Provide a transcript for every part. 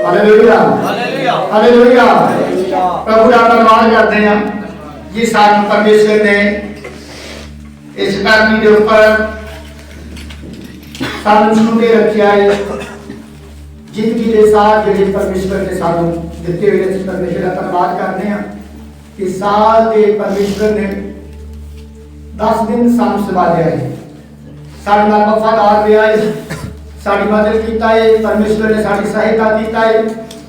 Hallelujah hallelujah. प्रभु का धन्यवाद करते हैं जिस साल परमेश्वर ने इस धरती के ऊपर सानू छू के रखा है। जिंदगी के साथ जो परमेश्वर ने सानू दिते हुए परमेश्वर का धन्यवाद करते हैं कि साल के परमेश्वर ने 10 दिन सानू संभालिया है, साडे नाल वफादार रहा है, साडी मदद कीता है, परमेश्वर ने साडी सहायता कीता है,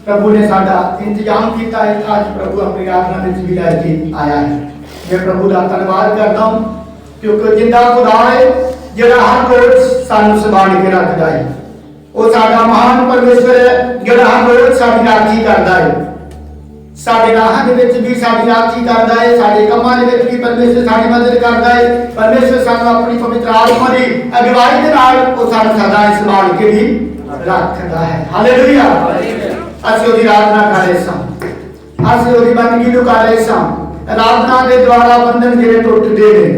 प्रभु ने साडा इंतजाम किया है। आज प्रभु अपनी आत्मा में भी लेके आया है। मैं प्रभु का धन्यवाद करता हूँ क्योंकि जिंदा खुदा है जिहड़ा हर रोज सानू संभाल के रखता है। वो साडा महान परमेश्वर है जिहड़ा हर रोज साडी राखी करता है, साडे राहां दे विच भी साडी राखी करता है, साडे कमां दे विच भी परमेश्वर साडी मदद करता है। परमेश्वर सानू अपनी पवित्र आत्मा दी अगुवाई दे नाल वो सानू सदा संभाल के भी रखता है। हालेलुया। असीं ओदी आराधना कर रहे सां, असीं ओदी बंदगी नूं कर रहे सां। आराधना दे द्वारा बंधन जिहड़े टुटदे ने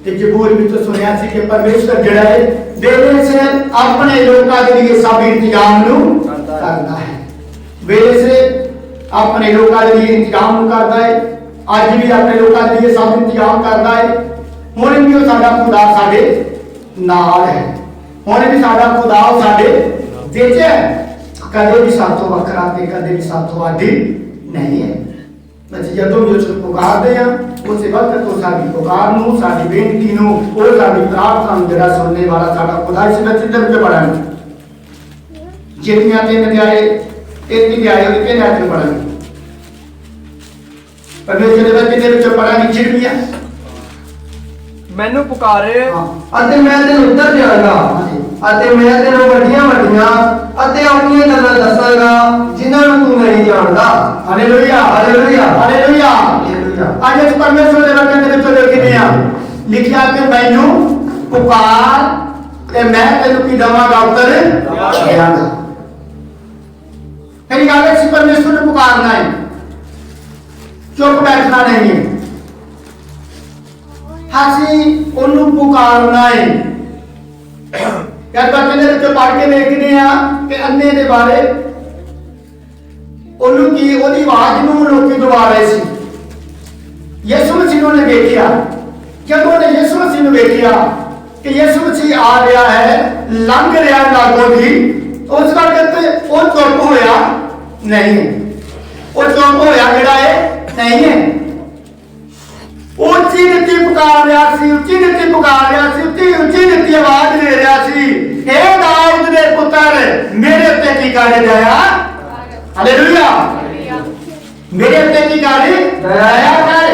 ते जबूर विच सुनिया सी कि परमेश्वर जिहड़ा है वेले से अपने लोकां दे लिए सब इंतजाम नूं करदा है, वेले से अपने लोगों के लिए इंतजाम करता है। आज भी अपने लोगों के लिए सब इंतजाम करता है। हुण भी साडा खुदा साडे नाल है, हुण भी साडा खुदा साडे विच है, कदे भी साथों वखरा ते कदे भी साथों आडी नहीं है। बस जदों भी उसको पुकारदे हैं उस वक्त तो साडी पुकार नूं साडी बेनती नूं और साडी प्रार्थना नूं जिहड़ा सुनने वाला साडा खुदा इस वचन दे पढ़न जितनियां तीन अध्याय एक अध्याय के नाम में पढ़ा परमेश्वर ने वचन दे विच पढ़ा कि जिरमिया मैनू पुकारे अते मैं तेन उत्तर देवांगा अते मैं तेनों वड्डियां वड्डियां अते अपनी गल्लां दसांगा जिन्हां नूं तू नहीं जानदा। Hallelujah hallelujah hallelujah hallelujah. आज इस परमेश्वर दे वचन दे विच लिखने आ लिखिया कि मैनू पुकार ते मैं तेनू की दवांगा उत्तर देवांगा। पहली गल है परमेश्वर ने पुकारना है, चुप बैठना नहीं है। हासी ओनू पुकारना है। यार बच्चे ने जो पढ़ के देखने आ कि अन्ने दे बारे ओनू की ओदी आवाज नू लोग दबा रहे सी। यीशु मसीह ने देखा, जब उन्हें यीशु मसीह ने देखा कि यीशु मसीह आ रहा है, लंघ रहा लागों भी, उस वक्त वो चुप होया नहीं, वो चुप होया जिहड़ा है नहीं है। उच्ची नीति पुकार रहा सी, उच्ची नीति पुकार रहा सी, उच्ची नीति आवाज दे रहा सी, हे दाऊद दे पुत्र मेरे उत्ते की कर दया। हालेलुया। मेरे उत्ते की कर दया कर।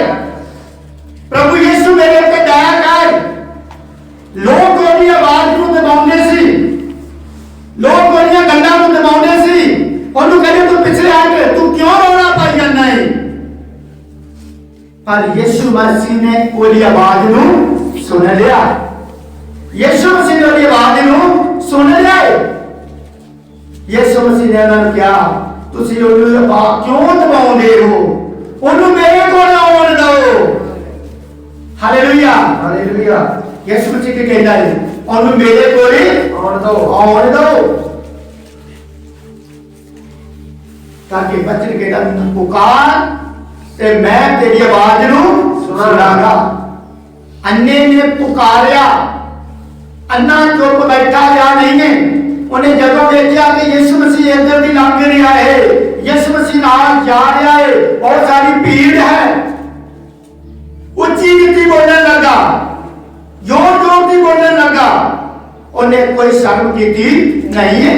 प्रभु यीशु मेरे उत्ते दया कर। लोग ओदी आवाज नूं दबाउंदे सी, लोग ओदियां गल्लां नूं दबाउंदे सी, ओनू कहंदे तू पिछे हट, तू क्यों रोना पाई जाना है। पर यीशु मसीह ने ओदी आवाज नूं सुन लिया, यीशु मसीह ने ओदी आवाज नूं सुन लिया। यीशु मसीह ने उन्हें कहा तुसी ओनू आवाज क्यों दबाउंदे हो, ओनू मेरे कोल आउण दो। Hallelujah hallelujah. यीशु मसीह के कहता है ओनू मेरे कोल आउण दो, आउण दो। ताकि बच्चन कहता पुकार ते मैं तेरी आवाज नूं सुनांगा। अन्ने ने पुकारया, अन्ना चुप बैठा या नहीं है। उन्हें जदों देखा कि यीशु मसीह इधर भी लंघ रहा है, यीशु मसीह नाल जा रहा है, बहुत सारी भीड़ है, उच्ची नीति बोलने लगा, जोर जोर की बोलने लगा। उन्हें कोई शर्म की नहीं है,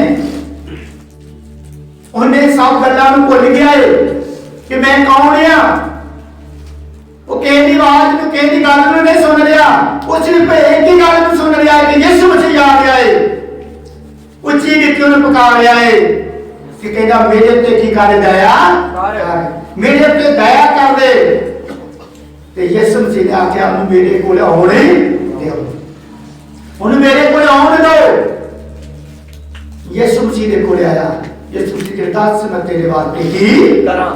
उन्हें सब गल्लां नूं भुल गया है कि मैं कौन हां। वो कहती आवाज नूं कहती गल नूं नहीं सुन रहा, वो सिर्फ एक ही गल नूं सुन रहा है कि यीशु मसीह आ गया है। उच्ची नीति उन्हें पुकार रहा है कि कहता मेरे उत्ते की कर दया, मेरे उत्ते दया कर दे। ते यीशु मसीह ने आख्या मेरे कोल आउणे दिओ, उन्हें मेरे कोल आउण दो। यीशु मसीह दे कोल आया, यीशु मसीह के दस मैं तेरे वास्ते की करा।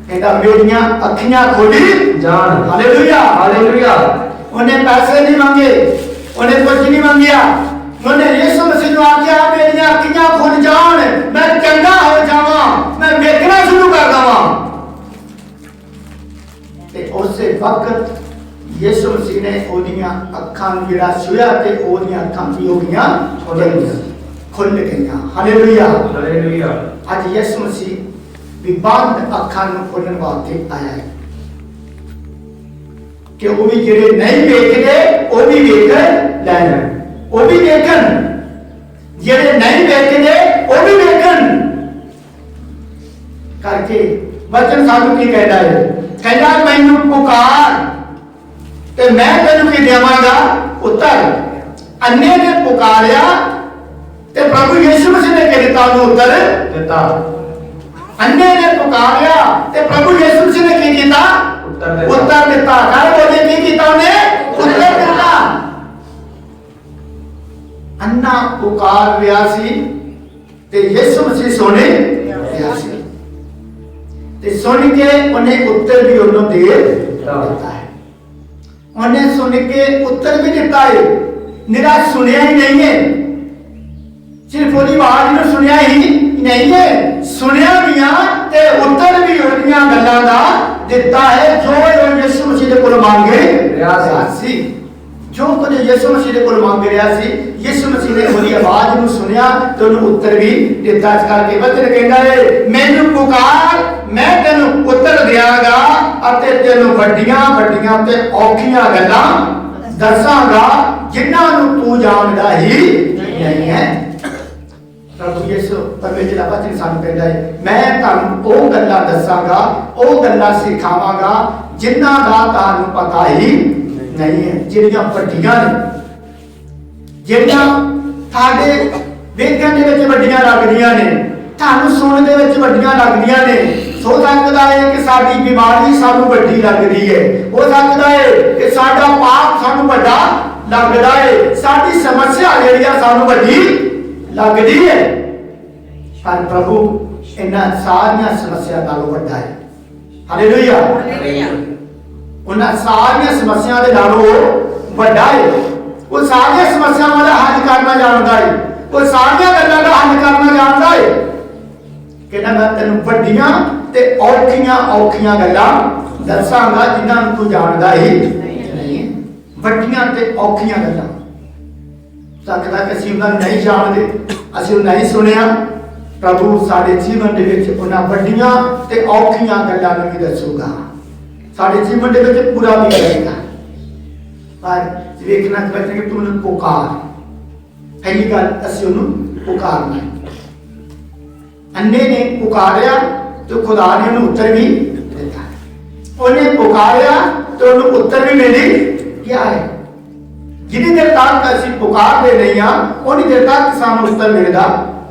कहता मेरियां अखियां खोली जान। Hallelujah hallelujah. उन्हें पैसे नहीं मांगे, उन्हें कुछ नहीं मांगिया, उन्हें यीशु मसीह ने आख्या मेरी अखियां खुल जान, मैं चंगा हो जावा, मैं देखना शुरू कर देवा। ते उस वक्त यीशु मसीह ने ओदियां अखां नूं जिहड़ा छुया ते ओदियां अखां की हो गईयां, खुल गईयां। Hallelujah hallelujah. अज यीशु मसीह भी बंद अखां नूं खोलण वास्ते आया है कि वो भी जिहड़े नहीं वेखदे वो भी वेख लैण, वो भी देखन, जिहड़े नहीं वेखदे वो भी वेखन करके वचन सानू की कहता है, कहता मैनू पुकार ते मैं तेनू की देवांगा उत्तर। अन्ने ने पुकारिया ते प्रभु यीशु मसीह ने कह दिता उत्तर दिता। अन्ने ने पुकारिया ते प्रभु यीशु मसीह ने की कीता उत्तर दिता। कल बोले की कीता उन्हें उत्तर दिता। अन्ना पुकार रहा सी ते यीशु मसीह सुने रहा सी ते सुन के उन्हें उत्तर भी उन्होंने दे दिता है। उन्हें सुन के उत्तर भी दिता है, निरा सुनिया ही नहीं है, सिर्फ वो आवाज में सुनिया ही नहीं है, सुनिया भी ते उत्तर भी उन्हें गल्लां दा दिता है जो यीशु मसीह दे कोल मांगे रहा सी। जो कुछ यीशु मसीह दे कोल मांग रहा सी, यीशु मसीह ने उन्हें आवाज में सुनिया तो उन्हें उत्तर भी दिता। इस करके वचन कहता है मैनू पुकार मैं तेनू उत्तर देवांगा अते तेनू वड्डियां वड्डियां ते औखियां गल्लां दसांगा जिन्हां नूं तू जानदा ही नहीं है। प्रभु यीशु परमेश्वर दा वचन सानू कहता है मैं तुहानू ओ गल्लां दसांगा, ओ गल्लां सिखावांगा जिन्हां दा तुहानू पता ही नहीं है, जिहड़ियां वड्डियां ने, जिहड़ियां थाडे वेखण दे विच वड्डियां लगदियां ने, थानू सुणन दे विच वड्डियां लगदियां ने। हो सकदा है कि साडी बीमारी सानू वड्डी लगदी है, हो सकदा है कि साडा पाप सानू वड्डा लगदा है, साडी समस्या जिहड़ी आ सानू वड्डी लगदी है, पर प्रभु इन्हां सारियां समस्या नालों वड्डा है। Hallelujah hallelujah. उन्हां सारियां समस्या दे नालों वड्डा है। वो सारियां समस्यावां दा हल करना जानदा है, वो सारियां गल्लां दा हल करना जानदा है। कहना मैं तेनू वड्डियां ते औखियां औखियां गल्लां दसांगा जिन्हां नूं तू जानदा ही नहीं है। वड्डियां ते औखियां गल्लां सकदा कि असीं उन्हां नूं नहीं जानदे, असीं उन्हां नहीं सुनिया। प्रभु साडे जीवन दे विच उन्हां वड्डियां ते औखियां गल्लां नूं भी दसूगा, साडे जीवन दे विच पूरा भी करेगा। पर वेखना कि तू उन्हें पुकार, पहली गल असीं उन्हें पुकारना है। अन्ने ने पुकारिया तो खुदा ने उन्हें उत्तर भी दिता, उन्हें पुकारिया तो उन्हें उत्तर भी मिली क्या है। जिन्नी देर तक असीं पुकारदे नहीं हां उन्नी देर तक सानू उत्तर मिलदा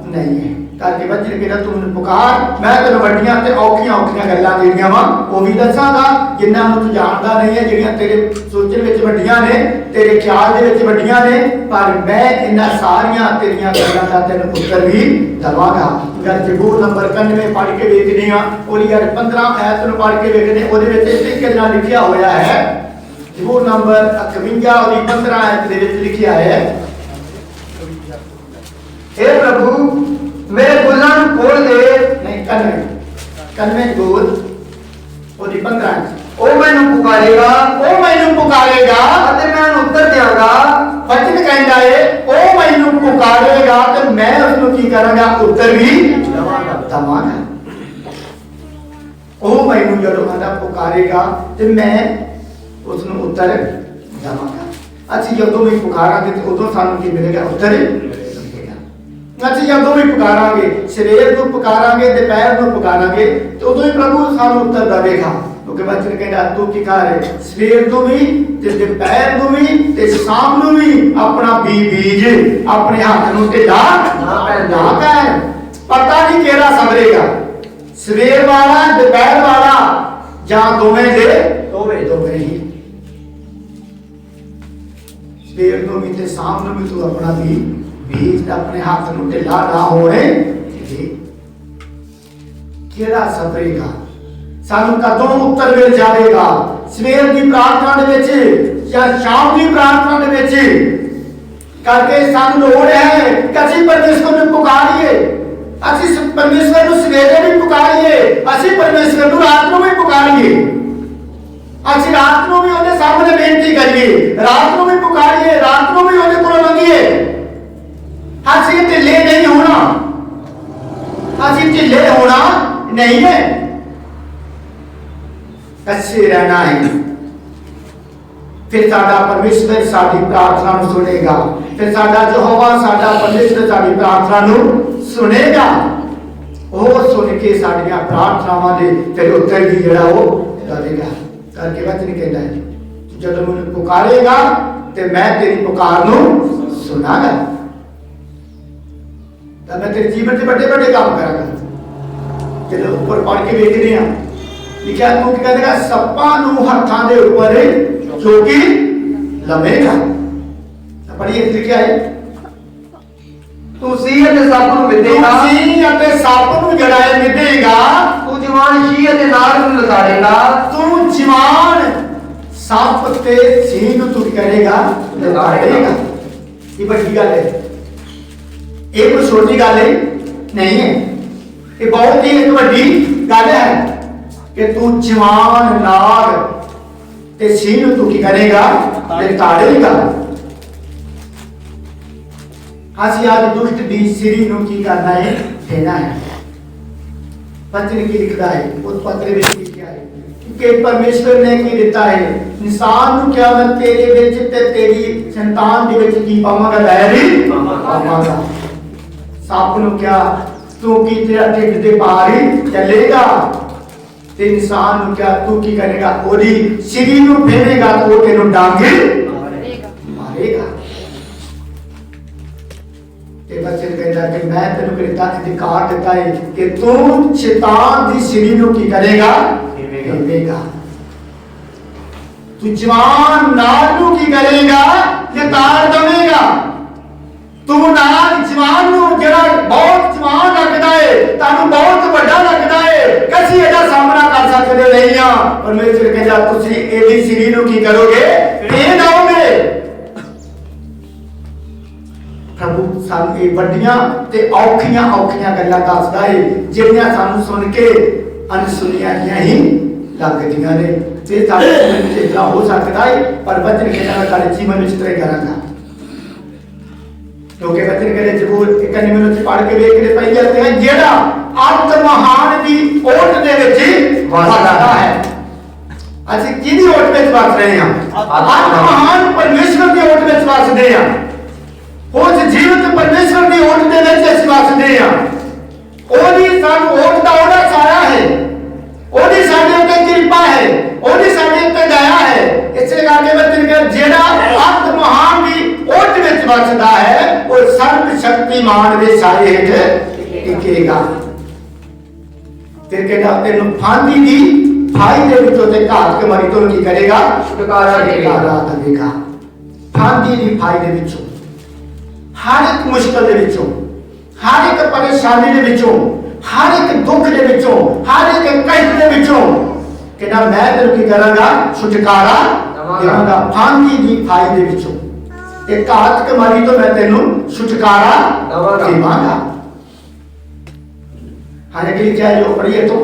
नहीं है। ताकि वचन कहता तू उन्हें पुकार मैं तेनू वड्डियां ते औखियां औखियां गल्लां जेहड़ियां वा वो भी दसांगा जिन्हां नूं तू जानदा नहीं है, जेहड़ियां तेरे सोचण विच वड्डियां ने, तेरे ख्याल दे विच वड्डियां ने, पर मैं इन्हां सारियां तेरियां गल्लां दा तैनूं उत्तर भी दवांगा। अगर जबूर नंबर 91 पढ़ के वेखदे हां और यार 15 आयत नूं पढ़ के वेखदे ओहदे विच इस तरीके नाल लिखिया होया है। जबूर नंबर 51 और 15 आयत दे विच लिखिया है, हे प्रभु मेरे बुल्लां नूं खोल दे। नहीं 91 बोल और 15 ओ मैनू पुकारेगा, ओ मैनू पुकारेगा अते मैं उन्हें उत्तर देवांगा। वचन कहता है ओ मैनू पुकारेगा तो मैं उसनूं की करांगा उत्तर भी दवांगा। ओ मैनू जदों आंदा पुकारेगा तो मैं उसनूं उत्तर दवांगा। ਅਸੀਂ ਜਦੋਂ ਵੀ ਪੁਕਾਰਾਂਗੇ ਤੇ ਉਦੋਂ ਸਾਨੂੰ ਕੀ ਮਿਲੇਗਾ उत्तर ਅਸੀਂ ਜਦੋਂ ਵੀ ਪੁਕਾਰਾਂਗੇ ਸਵੇਰ ਨੂੰ ਪੁਕਾਰਾਂਗੇ ਦੁਪਹਿਰ ਨੂੰ ਪੁਕਾਰਾਂਗੇ ਤੇ ਉਦੋਂ ਹੀ ਪ੍ਰਭੂ ਸਾਨੂੰ ਉੱਤਰ ਦੇਵੇਗਾ। ਕਿਉਂਕਿ ਵਚਨ ਕਹਿੰਦਾ ਤੂੰ ਕੀ ਕਰ ਸਵੇਰ ਨੂੰ ਵੀ ਤੇ ਦੁਪਹਿਰ ਨੂੰ ਵੀ ਤੇ ਸ਼ਾਮ ਨੂੰ ਵੀ ਆਪਣਾ ਬੀਜ ਆਪਣੇ ਹੱਥ ਨੂੰ ਤੇ ਲਾ ਨਾ ਕਰ। ਪਤਾ ਨਹੀਂ ਕਿਹੜਾ ਸਬਰੇਗਾ ਸਵੇਰ ਵਾਲਾ ਦੁਪਹਿਰ ਵਾਲਾ ਜਾਂ ਦੋਵੇਂ ਦੇ ਦੋਵੇਂ ਹੀ। ਸਵੇਰ ਨੂੰ ਵੀ ਤੇ ਸ਼ਾਮ ਨੂੰ ਵੀ ਤੂੰ ਆਪਣਾ बीज अपने हाथ में ढिला ना होने केड़ा सफरेगा सानू कदों उत्तर मिल जाएगा। सवेर की प्रार्थना दे विच या शाम की प्रार्थना दे विच करके सानू लोड़ है कि ਅਸੀਂ परमेश्वर ਨੂੰ ਪੁਕਾਰੀਏ, ਅਸੀਂ परमेश्वर ਨੂੰ ਸਵੇਰੇ ਵੀ ਪੁਕਾਰੀਏ, ਅਸੀਂ परमेश्वर ਨੂੰ ਰਾਤ ਨੂੰ ਵੀ ਪੁਕਾਰੀਏ, ਅਸੀਂ ਰਾਤ ਨੂੰ ਵੀ ਉਹਦੇ ਸਾਹਮਣੇ ਬੇਨਤੀ ਕਰੀਏ, ਰਾਤ ਨੂੰ ਵੀ ਪੁਕਾਰੀਏ, ਰਾਤ ਨੂੰ ਵੀ ਉਹਦੇ ਕੋਲ ਮੰਗੀਏ। ਅਸੀਂ ਢਿੱਲੇ ਨਹੀਂ ਹੋਣਾ, ਅਸੀਂ ਢਿੱਲੇ ਹੋਣਾ नहीं है, अच्छे रहना है। फिर साडा परमेश्वर साडी प्रार्थना ਨੂੰ सुनेगा, फिर साडा यहोवा साडा परमेश्वर साडी प्रार्थना ਨੂੰ सुनेगा। ਉਹ सुन के ਸਾਡੀਆਂ ਪ੍ਰਾਰਥਨਾਵਾਂ ਦੇ ਫਿਰ ਉੱਤਰ ਵੀ ਜਿਹੜਾ ਉਹ ਦੇਵੇਗਾ। ਕਰਕੇ ਵਚਨ ਕਹਿੰਦਾ ਹੈ ਜਦੋਂ ਮੈਨੂੰ ਪੁਕਾਰੇਗਾ ਤੇ ਮੈਂ ਤੇਰੀ ਪੁਕਾਰ ਨੂੰ ਸੁਨਾਂਗਾ, ਤਾਂ ਮੈਂ ਤੇਰੇ ਜੀਵਨ 'ਚ ਵੱਡੇ ਵੱਡੇ ਕੰਮ ਕਰਾਂਗਾ। ਜਦੋਂ ਉੱਪਰ ਪੜ ਕੇ ਵੇਖਦੇ ਆ ਲਿਖਿਆ ਤੂੰ ਕੀ ਕਹਿੰਦਾ ਸੱਪਾਂ ਨੂੰ ਹੱਥਾਂ ਦੇ ਉੱਪਰ ਚੋਕੀ ਲਵੇਗਾ। ਪੜੀਏ ਲਿਖਿਆ ਹੈ ਤੂੰ ਸੀ ਅਤੇ ਸੱਪ ਨੂੰ ਮਿੱਧੇਗਾ, ਸੀ ਅਤੇ ਸੱਪ ਨੂੰ ਜਿਹੜਾ ਹੈ ਮਿੱਧੇਗਾ। ਤੂੰ ਜਵਾਨ ਸ਼ੀ ਅਤੇ ਨਾਗ ਨੂੰ ਲਸਾੜੇਗਾ, ਤੂੰ ਜਵਾਨ ਸੱਪ ਤੇ ਸੀ ਨੂੰ ਤੂੰ ਕਰੇਗਾ ਲਸਾੜੇਗਾ। ਇਹ ਵੱਡੀ ਗੱਲ ਹੈ, ਇਹ ਕੋਈ ਛੋਟੀ ਗੱਲ ਨਹੀਂ ਹੈ, ਇਹ ਬਹੁਤ ਹੀ ਇੱਕ ਵੱਡੀ ਗੱਲ ਹੈ ਕਿ ਤੂੰ ਜਵਾਨ ਨਾਗ ਤੇ ਸੀ ਨੂੰ ਤੂੰ ਕੀ ਕਰੇਗਾ ਲਸਾੜੇਗਾ। ਅਸੀਂ आज दुष्ट ਦੀ ਸਿਰੀ ਨੂੰ ਕੀ ਕਰਨਾ ਹੈ ਦੇਣਾ ਹੈ। ਪਤਨ ਕੀ ਲਿਖਦਾ ਹੈ ਉਸ ਪੱਤਰ ਵਿੱਚ ਲਿਖਿਆ ਹੈ ਕਿ ਪਰਮੇਸ਼ਵਰ ਨੇ ਕੀ ਦਿੱਤਾ ਹੈ ਇਨਸਾਨ ਨੂੰ ਕਿਹਾ ਮੈਂ ਤੇਰੇ ਵਿੱਚ ਤੇ ਤੇਰੀ ਸੰਤਾਨ ਦੇ ਵਿੱਚ ਕੀ ਪਾਵਾਂਗਾ ਬੈਰੀ ਪਾਵਾਂਗਾ। ਸੱਪ ਨੂੰ ਕਿਹਾ ਤੂੰ ਕੀ ਤੇਰਾ ਢਿੱਡ ਦੇ ਬਾਹਰ ਹੀ ਚੱਲੇਗਾ, ਤੇ ਇਨਸਾਨ ਨੂੰ ਕਿਹਾ ਤੂੰ ਕੀ ਕਰੇਗਾ ਉਹਦੀ ਸਿਰੀ ਨੂੰ ਫੇਰੇਗਾ ਤਾਂ ਉਹ ਤੈਨੂੰ ਡਾਂਗੇ ਮਾਰੇਗਾ। ਤੇ ਬਚਨ ਕਹਿੰਦਾ ਕਿ ਮੈਂ ਤੈਨੂੰ ਕਿਰਤਾ ਅਧਿਕਾਰ ਦਿੱਤਾ ਹੈ ਕਿ ਤੂੰ ਸ਼ੈਤਾਨ ਦੀ ਸਿਰੀ ਨੂੰ ਕੀ ਕਰੇਗਾ ਫੇਰੇਗਾ। ਤੂੰ ਜਵਾਨ ਨਾਗ ਨੂੰ ਕੀ ਕਰੇਗਾ ਲਤਾੜ ਦਵੇਂਗਾ। ਤੂੰ ਨਾਗ ਜਵਾਨ ਨੂੰ ਜਿਹੜਾ ਬਹੁਤ ਜਵਾਨ ਲੱਗਦਾ ਹੈ ਤੁਹਾਨੂੰ ਬਹੁਤ ਵੱਡਾ ਲੱਗਦਾ ਹੈ ਕਦੀ ਇਹਦਾ ਸਾਹਮਣਾ ਕਰ ਸਕਦੇ ਨਹੀਂ ਆ। ਪਰਮੇਸ਼ਰ ਕਹਿੰਦਾ ਤੁਸੀਂ ਇਹਦੀ ਸਿਰੀ ਨੂੰ ਕੀ ਕਰੋਗੇ ਫੇਰ ਦਓਗੇ। ਪ੍ਰਭੂ ਸਾਨੂੰ ਇਹ ਵੱਡੀਆਂ ਤੇ ਔਖੀਆਂ ਗੱਲਾਂ ਦੱਸਦਾ ਹੈ ਜਿਹੜੀਆਂ ਸਾਨੂੰ ਸੁਣ ਕੇ ਅਣਸੁਣੀਆਂ ਹੀ ਲੱਗਦੀਆਂ ਨੇ। ਤੇ ਸਾਡੇ ਜੀਵਨ ਵਿੱਚ ਇਤਨਾ ਹੋ ਸਕਦਾ ਹੈ ਪਰ ਵਚਨ ਕਹਿੰਦਾ ਮੈਂ ਤੁਹਾਡੇ ਜੀਵਨ ਵਿੱਚ ਤਰੇ ਕਰਾਂਗਾ ਕਿਉਂਕਿ ਵਚਨ ਕਹਿੰਦੇ ਜ਼ਬੂਰ 91 ਵਿੱਚ ਪੜ੍ਹ ਕੇ ਵੇਖਦੇ ਪਈ ਜਾਂਦੇ ਹਨ ਜਿਹੜਾ ਅੱਤ ਮਹਾਨ ਦੀ ਓਟ ਦੇ ਵਿੱਚ ਵਸਦਾ ਹੈ। ਅਸੀਂ ਕਿਹਦੀ ਓਟ ਵਿੱਚ ਵਸ ਰਹੇ ਹਾਂ? ਅੱਤ ਮਹਾਨ ਪਰਮੇਸ਼ਵਰ ਦੀ ਓਟ ਵਿੱਚ ਵਸਦੇ ਹਾਂ। ਉਸ ਜੀਵਤ ਪਰਮੇਸ਼ਵਰ ਦੀ ਓਟ ਦੇ ਵਿੱਚ ਅਸੀਂ ਵਸਦੇ ਹਾਂ। ਉਹਦੀ ਸਾਨੂੰ ਓਟ ਦਾ ਉਹਦਾ ਸਾਰਾ ਹੈ, ਉਹਦੀ ਸਾਡੇ ਉੱਤੇ ਕਿਰਪਾ ਹੈ, ਉਹਦੀ ਸਾਡੇ ਉੱਤੇ ਦਇਆ ਹੈ। ਇਸੇ ਕਰਕੇ ਵਚਨ ਕਹਿੰਦਾ ਜਿਹੜਾ ਅੱਤ ਮਹਾਨ ਦੀ ਓਟ ਵਿੱਚ ਵਸਦਾ ਹੈ ਉਹ ਸਰਬ ਸ਼ਕਤੀਮਾਨ ਦੇ ਸਾਏ ਹੇਠ ਟਿਕੇਗਾ। ਫਿਰ ਕਹਿੰਦਾ ਤੈਨੂੰ ਫਾਂਦੀ ਦੀ ਫਾਈ ਦੇ ਵਿੱਚੋਂ ਤੇ ਘਾਤ ਕਮਾਰੀ ਤੋਂ ਕੀ ਕਰੇਗਾ ਛੁਟਕਾਰਾ ਦੇਵੇਗਾ। ਫਾਂਦੀ ਦੀ ਫਾਈ ਦੇ ਵਿੱਚੋਂ ਹਰ ਇੱਕ ਮੁਸ਼ਕਲ ਦੇ ਵਿੱਚੋਂ ਹਰ ਇੱਕ ਪਰੇਸ਼ਾਨੀ ਦੇ ਵਿੱਚੋਂ ਹਰ ਇੱਕ ਦੁੱਖ ਦੇ ਵਿੱਚੋਂ ਹਰ ਇੱਕ ਕਸ਼ਟ ਦੇ ਵਿੱਚੋਂ ਕਹਿੰਦਾ ਮੈਂ ਤੈਨੂੰ ਕੀ ਕਰਾਂਗਾ ਛੁਟਕਾਰਾ ਦੇਵਾਂਗਾ। ਫਾਂਦੀ ਦੀ ਫਾਈ ਦੇ ਵਿੱਚੋਂ ਇਹ ਘਾਤ ਕਮਾਰੀ ਤੋਂ ਮੈਂ ਤੈਨੂੰ ਛੁਟਕਾਰਾ ਦੇਵਾਂਗਾ। ਹਾਲੇ ਕਿ ਕਿਹਾ ਜੋ ਪੜੀਏ ਤੋਂ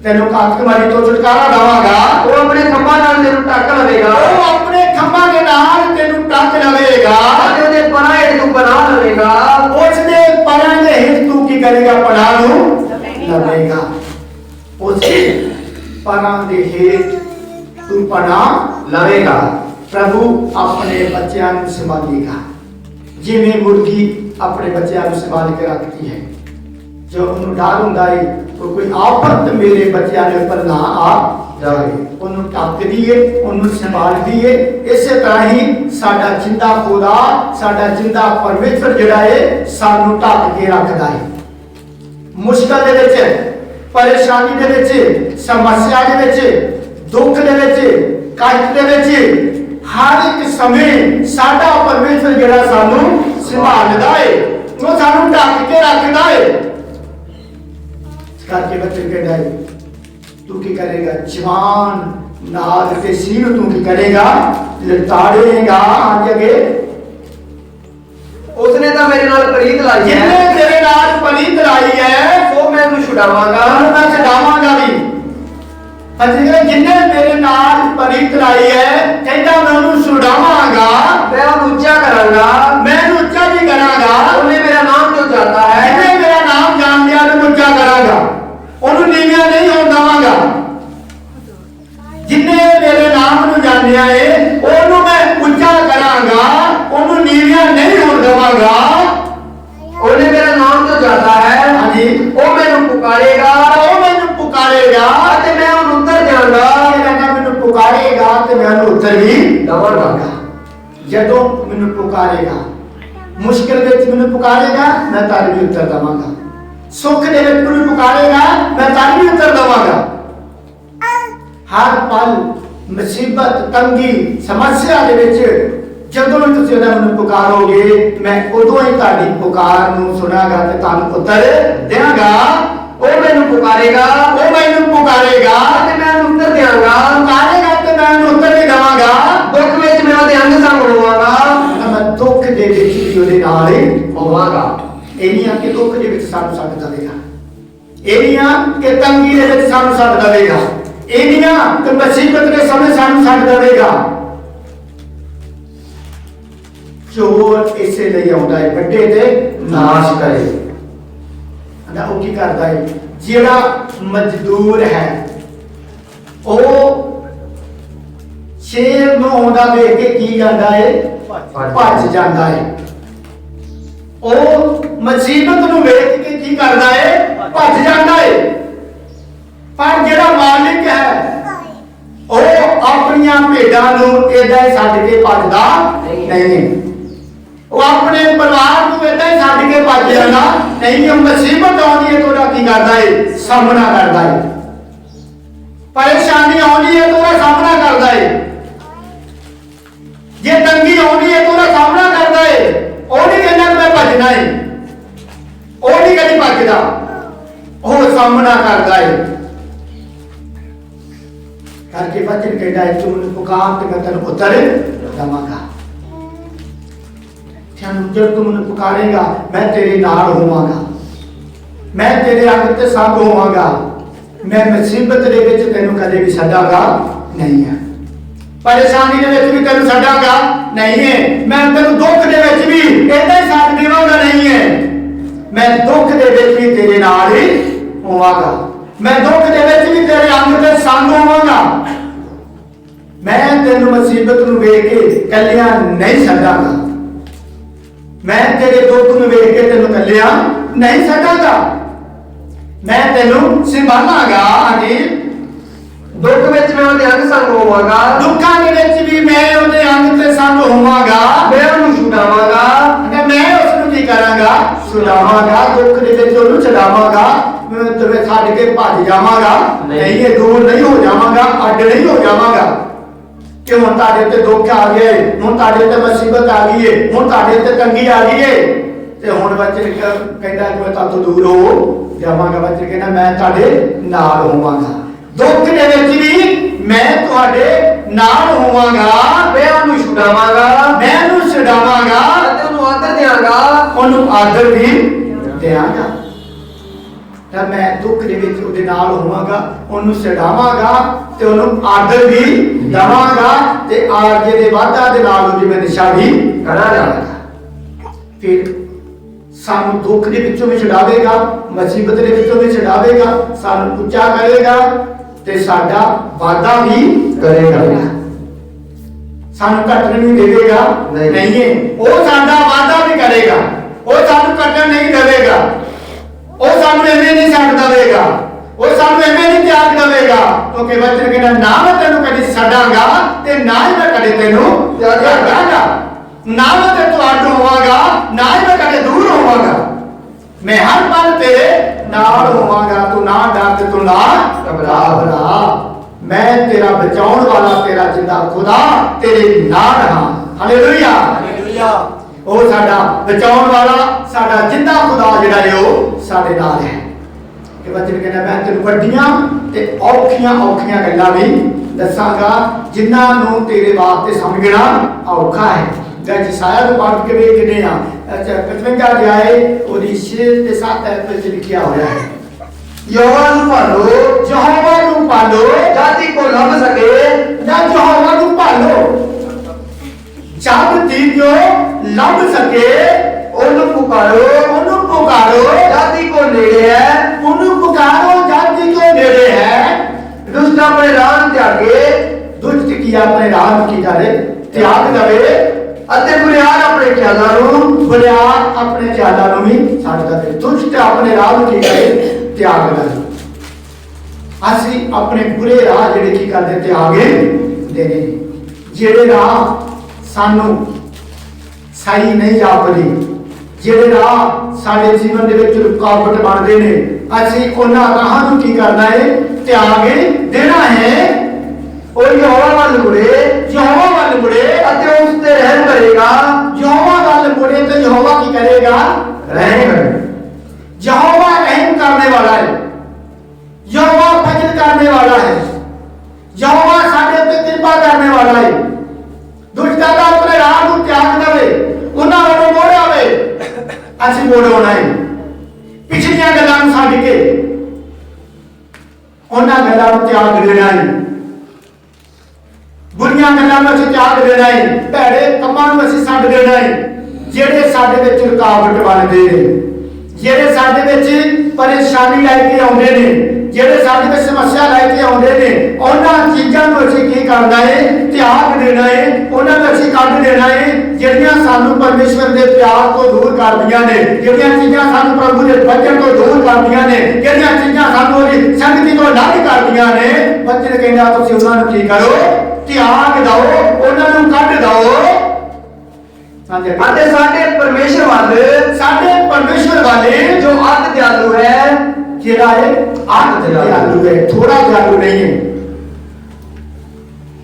ਤੈਨੂੰ ਘਾਤ ਕਮਾਰੀ ਤੋਂ ਛੁਟਕਾਰਾ ਦੇਵਾਂਗਾ। ਉਹ ਆਪਣੇ ਖੰਭਾਂ ਨਾਲ ਤੈਨੂੰ ਟੱਕ ਲਵੇਗਾ, ਉਹ ਆਪਣੇ ਖੰਭਾਂ ਦੇ ਨਾਲ ਤੈਨੂੰ ਟੱਕ ਲਵੇਗਾ ਅਤੇ ਉਹਦੇ ਪਰਾਂ ਹੇਠ ਤੂੰ ਪਨਾਹ ਲਵੇਗਾ। ਉਸ ਦੇ ਪਰਾਂ ਦੇ ਹੇਠ ਤੂੰ ਕੀ ਕਰੇਗਾ ਪਨਾਹ ਨੂੰ ਲਵੇਗਾ। ਉਸ ਦੇ ਪਰਾਂ ਦੇ ਹੇਠ ਤੂੰ ਪਨਾਹ ਲਵੇਗਾ। ਪ੍ਰਭੂ ਆਪਣੇ ਬੱਚਿਆਂ ਨੂੰ ਸੰਭਾਲੇਗਾ ਜਿਵੇਂ ਮੁਰਗੀ ਆਪਣੇ ਬੱਚਿਆਂ ਨੂੰ ਸੰਭਾਲ ਕੇ ਰੱਖਦੀ ਹੈ। ਜੋ ਉਹਨੂੰ ਡਰ ਹੁੰਦਾ ਹੈ ਕੋਈ ਆਫਤ ਮੇਰੇ ਬੱਚਿਆਂ ਦੇ ਉੱਪਰ ਨਾ ਆ ਜਾਵੇ, ਉਹਨੂੰ ਢੱਕਦੀ ਏ, ਉਹਨੂੰ ਸੰਭਾਲਦੀ ਏ। ਇਸੇ ਤਰ੍ਹਾਂ ਹੀ ਸਾਡਾ ਜਿੰਦਾ ਖੁਦਾ ਸਾਡਾ ਜਿੰਦਾ ਪਰਮੇਸ਼ਰ ਜਿਹੜਾ ਏ ਸਾਨੂੰ ਢੱਕ ਕੇ ਰੱਖਦਾ ਹੈ। ਮੁਸ਼ਕਲ ਦੇ ਵਿੱਚ ਪਰੇਸ਼ਾਨੀ ਦੇ ਵਿੱਚ ਸਮੱਸਿਆ ਦੇ ਵਿੱਚ ਦੁੱਖ ਦੇ ਵਿੱਚ ਕਸ਼ਟ ਦੇ ਵਿੱਚ ਹਰ ਇੱਕ ਸਮੇਂ ਸਾਡਾ ਪਰਮੇਸ਼ਰ ਜਿਹੜਾ ਸਾਨੂੰ ਸੰਭਾਲਦਾ ਏ, ਉਹ ਸਾਨੂੰ ਢੱਕ ਕੇ ਰੱਖਦਾ ਏ। करके बच्चे कहता है तू की करेगा जवान नाग के सिर तू की करेगा लताड़ेगा। आगे ਨਾਲ ਪ੍ਰੀਤ ਲਾਈ जिन्ने है तेरे नाल प्रीत लाई है ਉਹ ਮੈਨੂੰ ਛੁਡਾਵਾਂਗਾ ਉਹਨੂੰ मैं छुड़ावांगा भी। अजी जिन्ने तेरे नाल प्रीत लाई है कहता मैं ਉਹਨੂੰ छुड़ावांगा, ਮੈਂ ਉਹਨੂੰ ਉੱਚਾ ਕਰਾਂਗਾ मैं ਉਹਨੂੰ ਉੱਚਾ भी करांगा। ਉਹਨੇ ਮੇਰਾ ਨਾਮ ਜੋ ਜਾਣਦਾ ਹੈ जिन्ने मेरा नाम जान लिया ਉਹਨੂੰ ਉੱਚਾ करांगा, ਉਹਨੂੰ ਨੀਵੀਆਂ ਨਹੀਂ ਹੋਣ ਦਵਾਂਗਾ। जिन्ने मेरे नाम ਨੂੰ ਜਾਣਿਆ ਏ ਉਹਨੂੰ ਮੈਂ ਉੱਚਾ ਕਰਾਂਗਾ, ਉਹਨੂੰ ਨੀਵੀਆਂ ਨਹੀਂ ਹੋਣ ਦਵਾਂਗਾ। ਉਹਨੇ ਮੇਰਾ ਨਾਮ ਜੋ ਜਾਣਦਾ ਹੈ ਹਾਂਜੀ ਉਹ ਮੈਨੂੰ ਪੁਕਾਰੇਗਾ ਉਹ ਮੈਨੂੰ ਪੁਕਾਰੇਗਾ ਅਤੇ ਮੈਂ ਉਹਨੂੰ ਉੱਤਰ ਦਿਆਂਗਾ ਇਹ ਕਹਿੰਦਾ ਮੈਨੂੰ ਪੁਕਾਰੇਗਾ ਤੇ ਮੈਂ ਉਹਨੂੰ ਉੱਤਰ ਵੀ ਦਵਾਂਗਾ। ਜਦੋਂ ਮੈਨੂੰ ਪੁਕਾਰੇਗਾ, ਮੁਸ਼ਕਿਲ ਵਿੱਚ ਮੈਨੂੰ ਪੁਕਾਰੇਗਾ, ਮੈਂ ਤਾਂ ਵੀ ਉੱਤਰ ਦਵਾਂਗਾ। ਸੁੱਖ ਦੇ ਵਿੱਚ ਮੈਨੂੰ ਪੁਕਾਰੇਗਾ, ਮੈਂ ਤਾਂ ਵੀ ਉੱਤਰ ਦਵਾਂਗਾ। ਹਰ ਪਲ ਮੁਸੀਬਤ, ਤੰਗੀ, ਸਮੱਸਿਆ ਦੇ ਵਿੱਚ ਜਦੋਂ ਵੀ ਤੁਸੀਂ ਉਹਦਾ ਮੈਨੂੰ ਪੁਕਾਰੋਗੇ, ਮੈਂ ਉਦੋਂ ਹੀ ਤੁਹਾਡੀ ਪੁਕਾਰ ਨੂੰ ਸੁਣਾਂਗਾ ਤੇ ਤੁਹਾਨੂੰ ਉੱਤਰ ਦਿਆਂਗਾ। ਉਹ ਮੈਨੂੰ ਪੁਕਾਰੇਗਾ ਉਹ ਮੈਨੂੰ ਪੁਕਾਰੇਗਾ ਅਤੇ ਮੈਂ ਉਹਨੂੰ ਉੱਤਰ ਦਿਆਂਗਾ। ਪੁਕਾਰੇਗਾ ਤੇ ਮੈਂ ਉਹਨੂੰ ਉੱਤਰ ਵੀ ਦੇਵਾਂਗਾ। ਦੁੱਖ ਵਿੱਚ ਮੈਂ ਉਹਦੇ ਅੰਗ ਸੰਗ ਹੋਵਾਂਗਾ ਤਾਂ ਮੈਂ ਦੁੱਖ ਦੇ ਵਿੱਚ ਵੀ ਉਹਦੇ ਨਾਲ ਹੀ ਹੋਵਾਂਗਾ। ਇਹ ਨਹੀਂ ਆ ਕਿ ਦੁੱਖ ਦੇ ਵਿੱਚ ਸਾਨੂੰ ਛੱਡ ਦੇਵੇਗਾ, ਇਹ ਨਹੀਂ ਆ ਕਿ ਤੰਗੀ ਦੇ ਵਿੱਚ ਸਾਨੂੰ ਛੱਡ ਦੇਵੇਗਾ, ਇਹ ਨਹੀਂ ਆ ਕਿ ਮੁਸੀਬਤ ਦੇ ਸਮੇਂ ਸਾਨੂੰ ਛੱਡ ਦੇਵੇਗਾ। ਚੋਰ ਇਸੇ ਲਈ ਆਉਂਦਾ ਹੈ ਵੱਡੇ ਤੇ ਨਾਸ਼ ਕਰੇ। ਅੰਦਾ ਉਹ ਕੀ ਕਰਦਾ ਹੈ? ਜਿਹੜਾ ਮਜ਼ਦੂਰ ਹੈ ਉਹ ਸ਼ੇਰ ਨੂੰ ਆਉਂਦਾ ਵੇਖ ਕੇ ਕੀ ਜਾਂਦਾ ਹੈ? ਭੱਜ ਜਾਂਦਾ ਹੈ। ਉਹ ਮੁਸੀਬਤ ਨੂੰ ਵੇਖ ਕੇ ਕੀ ਕਰਦਾ ਹੈ? ਭੱਜ ਜਾਂਦਾ ਹੈ। ਪਰ ਜਿਹੜਾ ਮਾਲਿਕ ਹੈ ਉਹ ਆਪਣੀਆਂ ਭੇਡਾਂ ਨੂੰ ਏਦਾਂ ਹੀ ਛੱਡ ਕੇ ਭੱਜਦਾ ਨਹੀਂ। ਉਹ ਆਪਣੇ ਪਰਿਵਾਰ ਨੂੰ ਏਦਾਂ ਹੀ ਛੱਡ ਕੇ ਭੱਜ ਜਾਂਦਾ ਨਹੀਂ। ਉਹ ਮੁਸੀਬਤ ਆਉਂਦੀ ਹੈ ਤਾਂ ਉਹਦਾ ਕੀ ਕਰਦਾ ਹੈ? ਸਾਹਮਣਾ ਕਰਦਾ ਹੈ। ਪਰੇਸ਼ਾਨੀ ਆਉਂਦੀ ਹੈ ਤਾਂ ਉਹਦਾ ਸਾਹਮਣਾ ਕਰਦਾ ਹੈ। ਜੇ ਤੰਗੀ ਆਉਂਦੀ ਹੈ ਤਾਂ ਉਹਦਾ ਸਾਹਮਣਾ ਕਰਦਾ ਹੈ। ਉਹ ਨਹੀਂ ਕਹਿੰਦਾ ਮੈਂ ਭੱਜਣਾ ਹੈ, ਉਹ ਨਹੀਂ ਕਦੀ ਭੱਜਦਾ, ਉਹ ਸਾਹਮਣਾ ਕਰਦਾ ਹੈ। ਕਰਕੇ ਵਚਨ ਕਹਿੰਦਾ ਹੈ ਤੂੰ ਮੈਨੂੰ ਪੁਕਾਰ ਤੇ ਮੈਂ ਤੈਨੂੰ ਉੱਤਰ ਦੇਵਾਂਗਾ। जब तू मुझे पुकारेगा मैं तेरे नाल होवांगा, मैं तेरे अंग ते संग होवांगा, मैं मुसीबत दे विच तैनूं कदे भी छड्डांगा नहीं है, परेशानी दे विच भी तैनूं छड्डांगा नहीं है, मैं तैनूं दुख दे विच भी इदां ही साथ देवांगा नहीं है, मैं दुख दे विच भी तेरे नाल ही होवांगा, मैं दुख दे विच भी तेरे अंग ते संग होवांगा, मैं तैनूं मुसीबत नूं वेख के कल्लियां नहीं छड्डांगा, मैं तेरे दुख में वेख के तेनू कलिया नहीं छड्डांगा, मैं तेनू संभालांगा। हां दुख विच मैं ਉਹਦੇ अंग संग होवांगा, दुखां दे विच भी मैं ਉਹਦੇ अंग ते संग होवांगा, मैं ਉਹਨੂੰ ਛੁਡਾਵਾਂਗਾ ਤੇ ਮੈਂ ਉਸ ਨੂੰ ਕੀ ਕਰਾਂਗਾ? ਛੁਡਾਵਾਂਗਾ। ਦੁੱਖ ਦੇ ਵਿੱਚ ਉਹਨੂੰ ਛਡਾਵਾਂਗਾ, ਮੈਂ ਤੇਰੇ ਛੱਡ ਕੇ ਭੱਜ ਜਾਵਾਂਗਾ ਨਹੀਂ, ਇਹ ਦੂਰ ਨਹੀਂ ਹੋ ਜਾਵਾਂਗਾ, ਅੱਡ ਨਹੀਂ ਹੋ ਜਾਵਾਂਗਾ कि हुण तुहाडे ते दुख आ गए, हुण तुहाडे ते मुसीबत आ गई है, हुण तुहाडे ते तंगी आ गई है ते हुण बच्चे कहंदा कि मैं तातों दूर हो जावांगा। बच्चे कहंदा मैं तुहाडे नाल होवांगा, दुख दे विच भी मैं तुहाडे नाल होवांगा, मैं ਉਹਨੂੰ ਛੁਡਾਵਾਂਗਾ, मैं ਉਹਨੂੰ ਛਡਾਵਾਂਗਾ ਅਤੇ ਉਹਨੂੰ ਆਦਰ ਦਿਆਂਗਾ, ਉਹਨੂੰ ਆਦਰ ਵੀ ਦਿਆਂਗਾ। ਤਾਂ ਮੈਂ ਦੁੱਖ ਦੇ ਵਿੱਚ ਉਹਦੇ ਨਾਲ ਹੋਵਾਂਗਾ, ਉਹਨੂੰ ਛਡਾਵਾਂਗਾ ਤੇ ਉਹਨੂੰ ਆਦਰ ਵੀ ਦਵਾਂਗਾ ਤੇ ਆਗੇ ਦੇ ਵਾਅਦਾ ਦੇ ਨਾਲ ਉਹਦੀ ਮੈਂ ਨਿਸ਼ਾ ਵੀ ਕਰਾਂਗਾ। ਫਿਰ ਸਾਨੂੰ ਦੁੱਖ ਦੇ ਵਿੱਚੋਂ ਵੀ ਛਡਾਵੇਗਾ, ਮੁਸੀਬਤ ਦੇ ਵਿੱਚੋਂ ਵੀ ਛਡਾਵੇਗਾ, ਸਾਨੂੰ ਉੱਚਾ ਕਰੇਗਾ ਤੇ ਸਾਡਾ ਵਾਅਦਾ ਵੀ ਕਰੇਗਾ, ਸਾਨੂੰ ਘਟਣ ਨਹੀਂ ਦੇਵੇਗਾ ਨਹੀਂ ਹੈ। ਉਹ ਸਾਡਾ ਵਾਅਦਾ ਵੀ ਕਰੇਗਾ, ਉਹ ਸਾਨੂੰ ਘਟਣ ਨਹੀਂ ਦੇਵੇਗਾ, ਉਹ ਸਾਨੂੰ ਐਵੇਂ ਨਹੀਂ ਛੱਡ ਦੇਵੇਗਾ, ਉਹ ਸਾਨੂੰ ਐਵੇਂ ਨਹੀਂ ਤਿਆਗ ਦੇਵੇਗਾ, ਕਿਉਂਕਿ ਵਚਨ ਕਹਿੰਦਾ ਨਾ ਮੈਂ ਤੈਨੂੰ ਕਦੇ ਛੱਡਾਂਗਾ ਤੇ ਨਾ ਹੀ ਮੈਂ ਕਦੇ ਤੈਨੂੰ ਤਿਆਗਾਂਗਾ, ਨਾ ਮੈਂ ਤੇ ਤੋਂ ਅੱਡ ਹੋਵਾਂਗਾ, ਨਾ ਹੀ ਮੈਂ ਕਦੇ ਦੂਰ ਹੋਵਾਂਗਾ, ਮੈਂ ਹਰ ਪਲ ਤੇਰੇ ਨਾਲ ਹੋਵਾਂਗਾ, ਤੂੰ ਨਾ ਡਰ ਤੇ ਤੂੰ ਨਾ ਘਬਰਾ, ਮੈਂ ਤੇਰਾ ਬਚਾਉਣ ਵਾਲਾ, ਤੇਰਾ ਜਿੰਦਾ ਖੁਦਾ ਤੇਰੇ ਨਾਲ ਹਾਂ। Hallelujah, hallelujah. ਉਹ ਸਾਡਾ ਬਚਾਉਣ ਵਾਲਾ, ਸਾਡਾ ਜਿੰਦਾ ਖੁਦਾ ਜਿਹੜਾ ਹੈ ਉਹ ਸਾਡੇ ਨਾਲ ਹੈ। ਇਹ ਵਚਨ ਕਹਿੰਦਾ ਮੈਂ ਤੈਨੂੰ ਵੱਡੀਆਂ ਤੇ ਔਖੀਆਂ ਗੱਲਾਂ ਵੀ ਦੱਸਾਂਗਾ ਜਿਨ੍ਹਾਂ ਨੂੰ ਤੇਰੇ ਵਾਸਤੇ ਸਮਝਣਾ ਔਖਾ ਹੈ। ਜਦ ਸਾਇਆ ਨੂੰ ਪੜ੍ਹ ਕੇ ਵੇਖਦੇ ਆ अच्छा 55 ਅਧਿਆਏ ਉਹਦੀ 6 ਤੇ 7 ਐਤ ਵਿੱਚ ਲਿਖਿਆ ਹੋਇਆ ਹੈ ਯਹੋਵਾ ਨੂੰ ਭਾਲੋ ਯਹੋਵਾ ਨੂੰ ਭਾਲੋ ਜਾਤੀ ਕੋ ਲੱਭ ਸਕੇ ਜਾਂ ਯਹੋਵਾ ਨੂੰ ਭਾਲੋ ਜਦ ਤੀਕ ਜੋ ਲੱਭ ਸਕੇ ਉਹਨੂੰ ਪੁਕਾਰੋ ਜਾਤੀ ਕੋ ਨੇੜੇ ਹੈ ਉਹਨੂੰ ਪੁਕਾਰੋ ਜਦ ਤੀਕ ਉਹ ਨੇੜੇ ਹੈ ਦੁਸ਼ਟ ਆਪਣੇ ਰਾਹ ਤਿਆਗੇ ਦੁਸ਼ਟ ਕੀ ਆਪਣੇ ਰਾਹ ਕੀ ਕਰੇ ਤਿਆਗ ਦੇਵੇ ਅਤੇ ਬੁਰਿਆਰ ਆਪਣੇ ਖਿਆਲਾਂ ਨੂੰ ਬੁਰਿਆਰ ਆਪਣੇ ਖਿਆਲਾਂ ਨੂੰ ਵੀ ਛੱਡ ਦੇਵੇ ਦੁਸ਼ਟ ਆਪਣੇ ਰਾਹ ਨੂੰ ਕੀ ਕਰੇ ਤਿਆਗ ਦੇਵੇ ਅਸੀਂ ਆਪਣੇ ਬੁਰੇ ਰਾਹ ਜਿਹੜੇ ਕੀ ਕਰਦੇ ਤਿਆਗੇ ਦੇਣੇ ਜਿਹੜੇ ਰਾਹ ਸਾਨੂੰ ਸਹੀ ਨਹੀਂ ਜਾਪਦੇ ਜਿਹੜੇ ਰਾਹ ਸਾਡੇ ਜੀਵਨ ਦੇ ਵਿੱਚ ਰੁਕਾਵਟ ਬਣਦੇ ਨੇ ਅਸੀਂ ਉਹਨਾਂ ਰਾਹਾਂ ਨੂੰ ਕੀ ਕਰਨਾ ਹੈ ਤਿਆਗ ਦੇਣਾ ਹੈ ਉਹ ਯਹੋਵਾ ਵੱਲ ਮੁੜੇ ਅਤੇ ਉਸ ਤੇ ਰਹਿਮ ਕਰੇਗਾ ਯਹੋਵਾ ਵੱਲ ਮੁੜੇ ਤੇ ਯਹੋਵਾ ਕੀ ਕਰੇਗਾ यहोवा रहम करने वाला है यहोवा फजल करने वाला है यहोवा साडे उत्ते कृपा करने वाला है दुष्टा दा अपने राह ਨੂੰ त्याग देवे ਉਹਨਾਂ ਵੱਲੋਂ ਮੋੜ ਆਵੇ ਅਸੀਂ ਮੋੜ ਆਉਣਾ ਹੈ ਪਿਛਲੀਆਂ ਗੱਲਾਂ ਨੂੰ ਛੱਡ ਕੇ ਉਹਨਾਂ ਗੱਲਾਂ ਨੂੰ ਤਿਆਗ ਦੇਣਾ ਹੈ ਬੁਰੀਆਂ ਗੱਲਾਂ ਨੂੰ ਅਸੀਂ ਤਿਆਗ ਦੇਣਾ ਹੈ ਭੈੜੇ ਕੰਮਾਂ ਨੂੰ ਅਸੀਂ ਛੱਡ ਦੇਣਾ ਹੈ ਜਿਹੜੇ ਸਾਡੇ ਵਿੱਚ ਰੁਕਾਵਟ ਬਣਦੇ ਨੇ ਜਿਹੜੇ ਸਾਡੇ ਵਿੱਚ ਪਰੇਸ਼ਾਨੀ ਲੈ ਕੇ ਆਉਂਦੇ ਨੇ ਜਿਹੜੇ ਸਾਡੇ ਵਿੱਚ ਸਮੱਸਿਆ ਲੈ ਕੇ ਆਉਂਦੇ ਨੇ ਉਹਨਾਂ ਚੀਜ਼ਾਂ ਨੂੰ ਅਸੀਂ ਕੀ ਕਰਨਾ ਹੈ ਤਿਆਗ ਦੇਣਾ ਹੈ ਉਹਨਾਂ ਨੂੰ ਅਸੀਂ ਕੱਢ ਦੇਣਾ ਹੈ ਜਿਹੜੀਆਂ ਸਾਨੂੰ ਪਰਮੇਸ਼ਵਰ ਦੇ ਪਿਆਰ ਤੋਂ ਦੂਰ ਕਰਦੀਆਂ ਨੇ ਜਿਹੜੀਆਂ ਚੀਜ਼ਾਂ ਸਾਨੂੰ ਪ੍ਰਭੂ ਦੇ ਵਚਨ ਤੋਂ ਦੂਰ ਕਰਦੀਆਂ ਨੇ ਜਿਹੜੀਆਂ ਚੀਜ਼ਾਂ ਸਾਨੂੰ ਉਹਦੀ ਸੰਗਤੀ ਤੋਂ ਅਲੱਗ ਕਰਦੀਆਂ ਨੇ ਵਚਨ ਕਹਿੰਦਾ ਤੁਸੀਂ ਉਹਨਾਂ ਨੂੰ ਕੀ ਕਰੋ ਤਿਆਗ ਦਿਓ ਉਹਨਾਂ ਨੂੰ ਕੱਢ ਦਿਓ ਅਤੇ ਸਾਡੇ ਪਰਮੇਸ਼ਵਰ ਵਾਲੇ ਜੋ ਅਤ ਦਿਆਲੂ ਹੈ ਜਿਹੜਾ ਹੈ ਅਤ ਦਿਆਲੂ ਹੈ ਥੋੜਾ ਦਿਆਲੂ ਨਹੀਂ ਹੈ